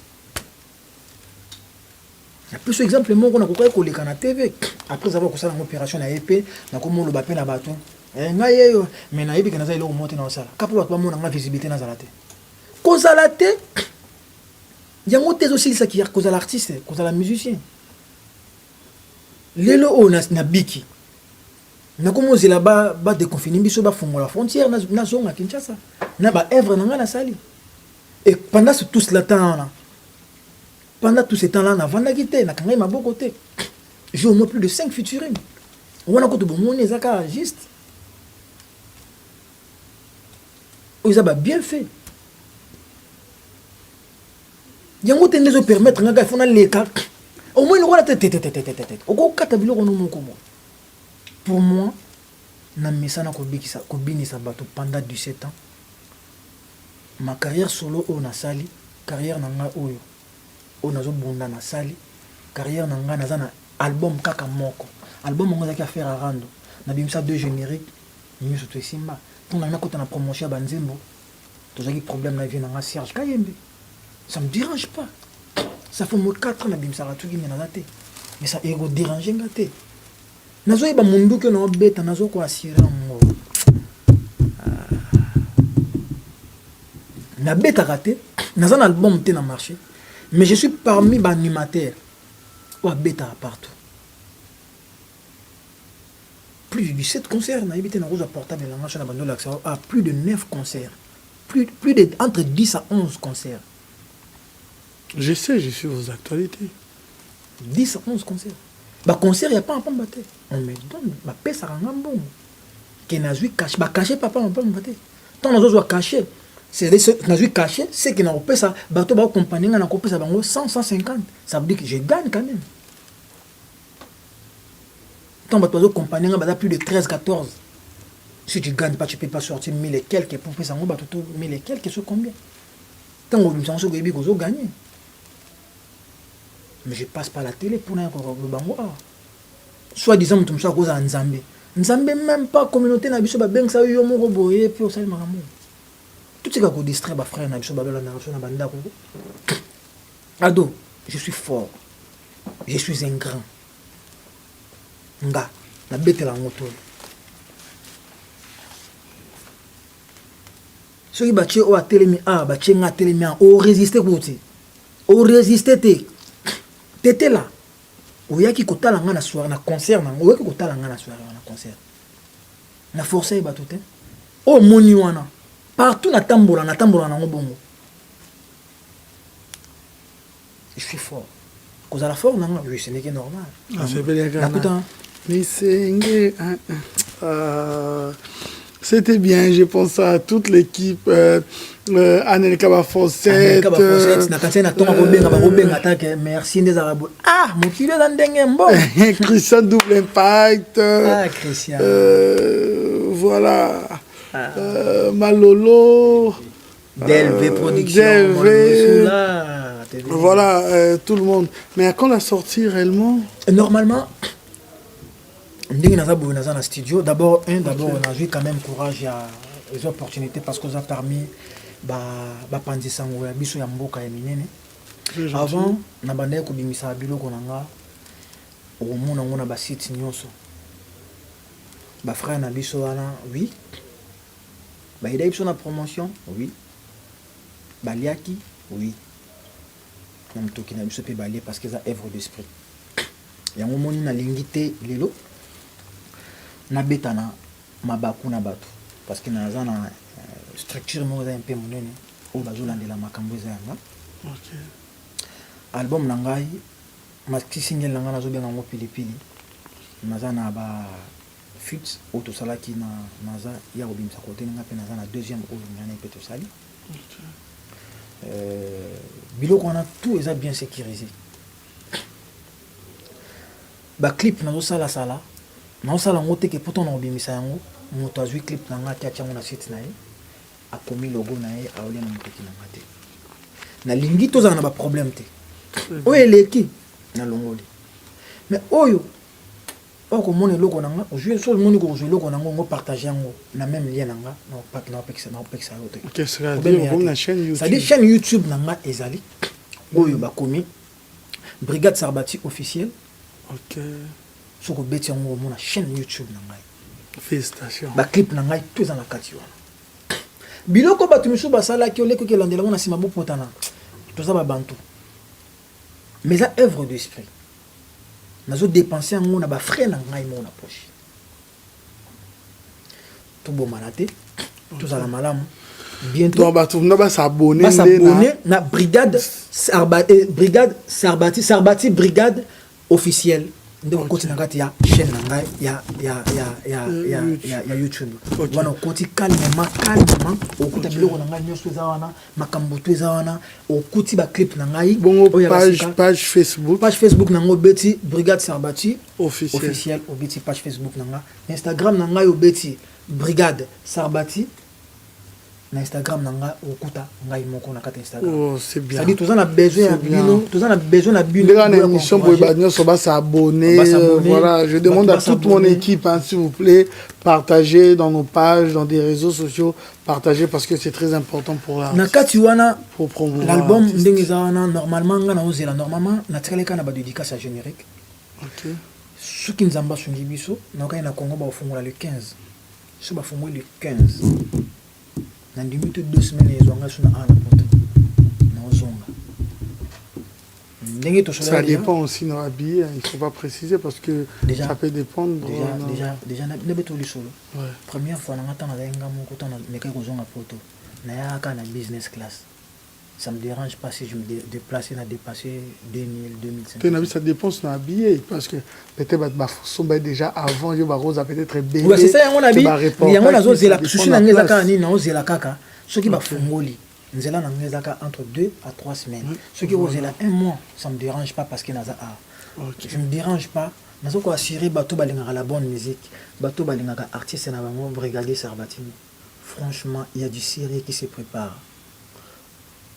Na plus exemple moko na kokoya koleka na TV après avoir ko sala opération na épée na ko mo lo ba pe na bato ngai yo mais na yebi kana za iloko mote na osala kapo bato bamona nga visibilité na zalate kozala te yango te ezosilisa ki kozala artiste kozala musicien lelo oyo na biki nakomozela badeconfini biso bafungola frontière nazonga Kinshasa na baœuvre na nga nasali et pendant tout ce temps-là pendant tout ce temps-là navandaki te nakangai maboko te j'ai au moins plus de 5 featuring wana koto bomoni ezaka juste oyo eza babien fait yango te nde ezopermettre ngaka ifo naleka au moins lokola te okokata biloko no moko mo pour moi na mesana kobinisa bato pendant 17 ans ma carrière solo oyo nasali carrière na nga oyo nazobunda nasali carrière na nga naza na album kaka moko album yango ezalaki affaire arando nabimisa 2 générique nyonso to esimba ntonga nakota na promotion ya banzembo tozalaki problème na vie na nga Serge Kayembe ça me dérange pas ça fait moins 4 ans nabimisaka tuki me naza te mais ça ego déranger nga te nazoyeba munduki na obeta nazokoassire yango nabetaka te naza na album te na marché mais je suis parmi baanimateurs oyo abetaka partout plus de 17 concerts nayebi te nakozwa portable elanga so na bandola à plus de 9 concerts plus de entre 10 à 11 concerts. Je sais, je suis vos actualités. 10 à 11 concerts. Bah concert il y a pas un peu batté. On me donne bah pesa ranga bon. Que nazui caché bah caché papa on peut me battre. Tant nous autres caché. C'est nazui caché, c'est que na pesa bateau ba compagnie na ko pesa bango 150. Ça veut dire que je gagne quand même. Tant bateau compagnie na plus de 13 14. Si tu gagnes pas, tu peux pas sortir 1000 et quelques pour faire ça, 1000 et quelques, c'est combien? Tant que tu gagner. Mais je passe par la télé pour le bango. Soit disant que tu as un Nzambe. Nzambe même pas communauté na biso ba beng sa yo mo boye puis au sel maramu. Tout ce qui a distrait ba frère na biso ba la narration na banda ko. Ado, je suis fort. Je suis un grand. Nga, na bete la moto. Ceux qui battent au télémi a battu nga télémi au résister côté au résister t'étais là où y a qui kota la nga na soirée na concert na où qui kota la nga na soirée na concert na forcer ba tout au moni wana partout na tambola na bongo je suis fort cause à la fort na oui ce n'est que normal c'est bien gars mais c'est c'était bien, je pense à toute l'équipe, Anel Kabafosset. Merci des Arabes. Ah, mon kilo d'Andengembo. Christian Double Impact. Ah, Christian. Voilà. Malolo. Delvé Production. Delvé. Voilà, tout le monde. Mais à quand la sortie réellement? Normalement. Ndingi naza boye naza na studio d'abord on a eu quand même courage à les opportunités parce qu'on a permis ba pandisa ngo ya biso ya mboka ya minene avant na bande ko bimisa biloko nanga o mona ngona ba site nyonso ba frère na biso wana oui ba ida biso na promotion oui ba liaki oui na mtoki na biso pe ba lié parce que ça œuvre d'esprit yango moni na lingité lelo na beta na mabaku na bato parce que naza na structure mo za un peu monene o bazolandela makambo za yanga OK album na ngai maski single na ngai nazobenga ngo pilipili naza na ba feats o to salaki na naza ya obimisa kote nga pe naza na deuxième o ngana pe to sali biloko na tout est bien sécurisé ba clip nazo sala non ça la moté que pourtant on bimisa yango moto azui clip na ngati atia ngo na site na ye akomi logo na ye aolia na moteki na ngati na lingi toza na ba problème te oyo eleki na longoli mais oyo oko moni logo na nga jouer sur moni ko jouer logo na ngo partager yango na même lien na nga na pat na pexa yote OK c'est dire na chaîne YouTube ça dit chaîne YouTube na nga ezali oyo bakomi Brigade Sarbati officielle OK soko beti yango mona chaîne YouTube na ngai Félicitations. Clip na ngai tout na kati wana. Biloko bato misu basala ki oleko ke landela na sima bopotana. Tout ça ba bantu. Mais ça œuvre d'esprit. Nazo dépenser en na ba frais na ngai mo na poche. Tout bon malaté, tout ça la malamu. Bientôt on va s'abonner na brigade Sarbati brigade officielle. Donc côté na kati ya chaîne na ya YouTube. Wana côté calmement okuta biloko na ngai nyoso za wana makambo to za wana okuti ba clip na ngai page Facebook na ngo beti brigade Sarbati officielle obeti page Facebook na nga Instagram na ngai obeti brigade Sarbati na Instagram nanga okuta ngai moko na kata Instagram. Oh, c'est bien. Ça dit tous on a besoin à bino, tous on a besoin à bino. Dans l'émission pour s'abonner. Voilà, je demande à toute mon équipe hein, s'il vous plaît, partagez dans nos pages, dans des réseaux sociaux, partagez parce que c'est très important pour la na kati wana pour promouvoir l'album ndenge za wana normalement ngana ozela normalement na tikaleka na ba dédicace à générique. OK. Soki nzamba sungi biso na kai na Congo ba ofungola le 15. So ba fungola le 15. Dans 2 semaines, ils ont reçu un ça dépend aussi de l'habillé, il ne faut pas préciser parce que déjà, ça peut dépendre. Déjà, première fois, je business class. Ça ne me dérange pas si je me déplace, on a dépassé 2000, 2500. Ça dépend de l'habillé parce que peut-être déjà avant, je vais peut-être bébé. Oui, c'est ça, on a dit. Il y a un autre, ceux qui va fongoli, nous allons entre 2 à 3 semaines. Ceux qui ont 1 mois, ça ne me dérange pas parce que je ne me dérange pas. Nous avons assuré bateau balinga la bonne musique, bateau balinga artiste na bango brigadier Sarbati. Franchement, il y a du sérieux qui se prépare.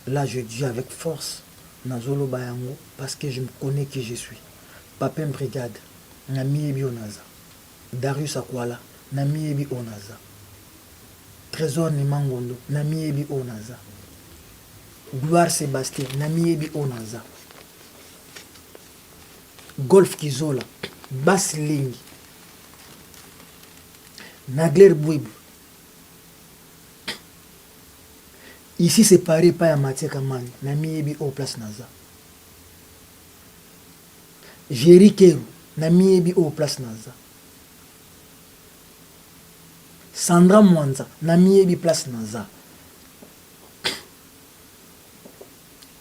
Là, je dis avec force, Nazolo Bayango, parce que je me connais qui je suis. Papin Brigade, Nami Ebi Onaza. Darius Akwala, Nami Ebi Onaza. Trésor Nimangondo, Nami Ebi Onaza. Gloire Sébastien, Nami Ebi Onaza. Golf Kizola, Bass Lingi. Nagler Bouib. Ici, c'est pareil, pas à Mathieu Kamani. Nami Ebi au place Naza. Jerry Keru. Nami Ebi au place Naza. Sandra Mwanza. Nami Ebi place Naza.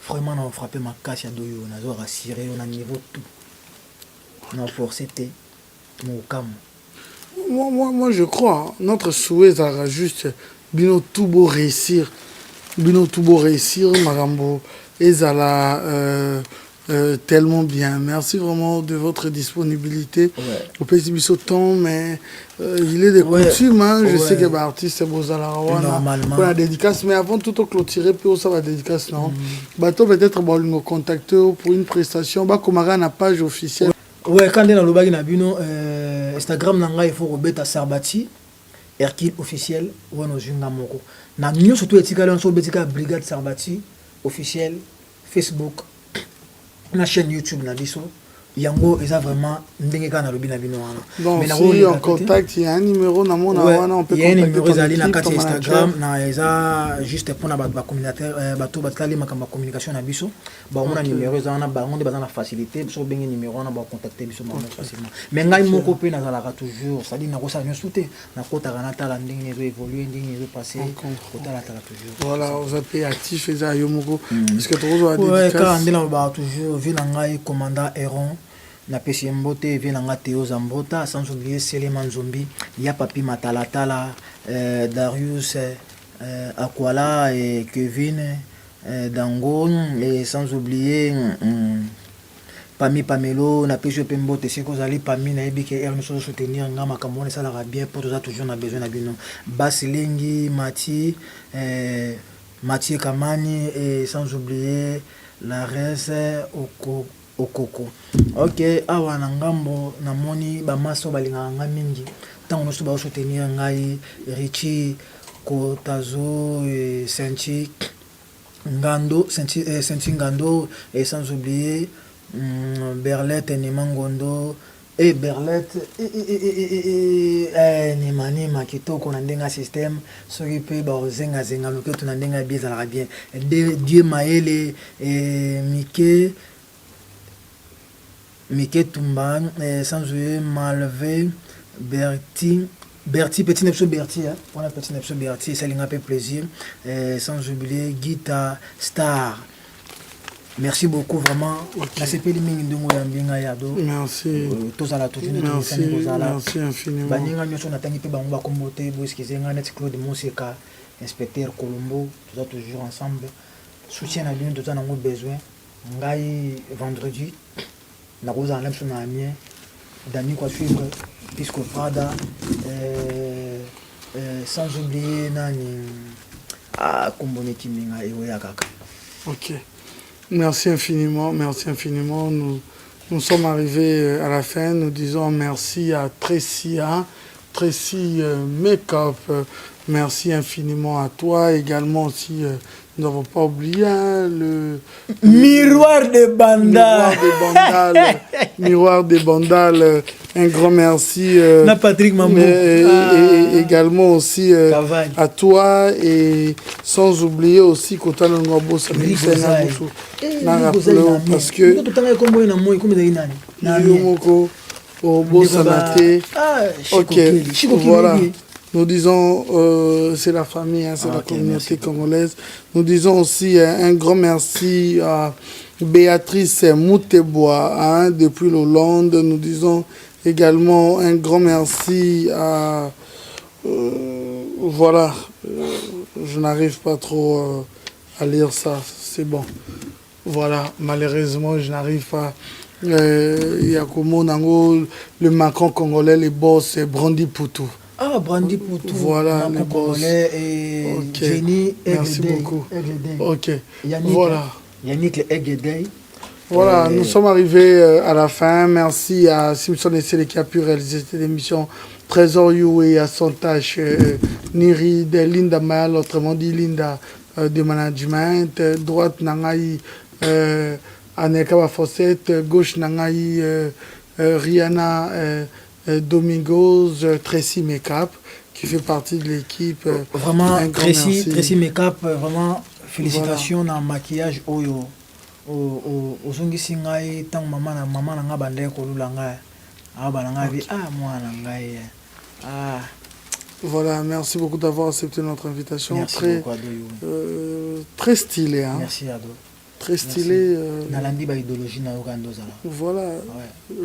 Vraiment, on a frappé ma cache à Doyo. On a rassuré, on a niveau tout. On a forcé mon cam. Moi, je crois. Hein, notre souhait, ça juste Bino tout beau réussir. Bino tout beau réussir, Marambo, Ezala, tellement bien. Merci vraiment de votre disponibilité. Au pays du temps, mais il est des coutumes. Hein, je sais que l'artiste est normalement. Pour la dédicace, mais avant tout, clôturer, puis ça va dédicace. Non, bateau peut-être nous contacter pour une prestation. Bakomara na page officielle. Ouais, quand on a le bagage na bino Instagram nanga il faut rebeta Sarbati. Hercule officiel ou nos jungamoko. Na nous surtout etika lanso betika brigade Sarbati officiel Facebook na chaîne YouTube na biso yango eza vraiment ndenge kana lobi na bino wana. Mais si en contact il y a un numéro na mona wana on peut contacter. Il y a un numéro zali na kati Instagram na eza juste pour na ba communicateur bato batali makamba communication na biso ba on a numéro za na ba on de bazana facilité so bengi numéro na ba contacter biso facilement. Mais ngai moko pe na zalaka toujours ça dit na ko sa nyo souté na ko ta na tala ndenge zo évoluer ndenge zo passer ko tala toujours. Voilà, vous êtes actif eza yo moko parce que trop a dédicace. Ouais, quand ndela ba toujours vu na ngai commandant Héron na pesi mbote vient nga Théo Zambota sans oublier Seleman Zombi il y a Papi Matalatala Darius Akwala et Kevin Dangon et sans oublier Pamelo na pesi mbote c'est qu'on allait Pami na ebike er nous soutenir nga makamone ça la bien pour ça toujours na besoin na bino Basilingi Mati Mathieu Kamani et sans oublier la res Okoko. Ok, awa na ngambo na moni ba maso balinga nga mingi. Tango noso ba soutenir ngai Richie Kotazo et Senti Ngando, Senti Ngando et sans oublier Berlette Nimangondo et Berlette nima kitoko na ndenga système soki pe ba zenga loketo na ndenga bien ça bien Dieu Maele Mike Tumba sans jouer Malvé Berti petit nepso Berti on a petit nepso Berti ça linga peu plaisir sans oublier Guita Star. Merci beaucoup vraiment. Merci. Merci infiniment. Baninga nyoso natangi pe bango bakombote boskizenga net Claude Moseka inspecteur Colombo tout toujours ensemble soutien à lui tout en besoin ngai vendredi na rosa na mso na amien Dani quoi suivre Pisco Prada sans oublier nani Kombone Kiminga et Oyakaka. OK. Merci infiniment. Nous sommes arrivés à la fin. Nous disons merci à Tracy Makeup. Merci infiniment à toi. Également aussi, nous n'avons pas oublié le Miroir de Bandal. Miroir de Bandal. Un grand merci. Patrick Mambo. Également aussi à toi. Et sans oublier aussi Kotano Ngabo parce que ok, voilà. Nous disons, c'est la famille, c'est la communauté congolaise. Nous disons aussi un grand merci à Béatrice Moutebois depuis l'Hollande. Nous disons également un grand merci à... voilà, je n'arrive pas trop à lire ça, c'est bon. Voilà, malheureusement, je n'arrive pas. Il y a comme le Macron congolais, les boss, Brandy Poutou. Ah, Brandy Poutou. Voilà, les boss. Et Jenny merci beaucoup. Ok, Yannick, voilà. Yannick Egedei. Voilà, nous sommes arrivés à la fin. Merci à Simpson et Sélé qui a pu réaliser cette émission. Trésor You et à son tâche, Niri de Linda Mal, autrement dit Linda de management, droite Nangaï, Aneka Fossette, gauche Nangaï, Rihanna Domingos, Tracy Makeup, qui fait partie de l'équipe. Vraiment, Tracy Makeup, vraiment, félicitations dans le maquillage. Ozongi ngai tant maman na nga bande ko lulanga abananga bi mwana ngai voilà, merci beaucoup d'avoir accepté notre invitation. Merci très beaucoup, très stylé merci Ado. Très stylé. Nalandi ba idéologie na Uganda zala. Voilà.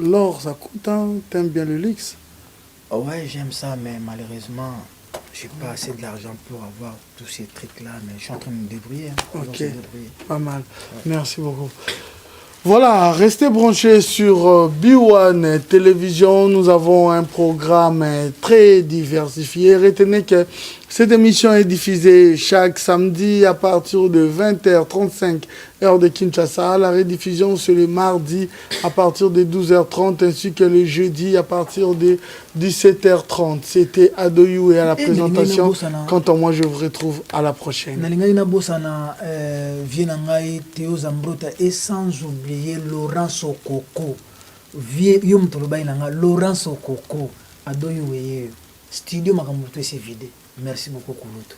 L'or ça coûte, t'aimes bien le luxe? Ouais, j'aime ça, mais malheureusement j'ai pas assez de l'argent pour avoir tous ces trucs-là, mais je suis en train de me débrouiller. Ok, pas mal. Ouais. Merci beaucoup. Voilà, restez branchés sur B1 Télévision. Nous avons un programme très diversifié. Retenez que cette émission est diffusée chaque samedi à partir de 20h35, heure de Kinshasa. La rediffusion, c'est le mardi à partir de 12h30, ainsi que le jeudi à partir de 17h30. C'était Adoyou et à la présentation. Quant à moi, je vous retrouve à la prochaine. Et sans oublier Laurent Sokoko. Laurent Sokoko. Adoyou et Studio Makamuto s'est vidé. Merci beaucoup, Kouloutou.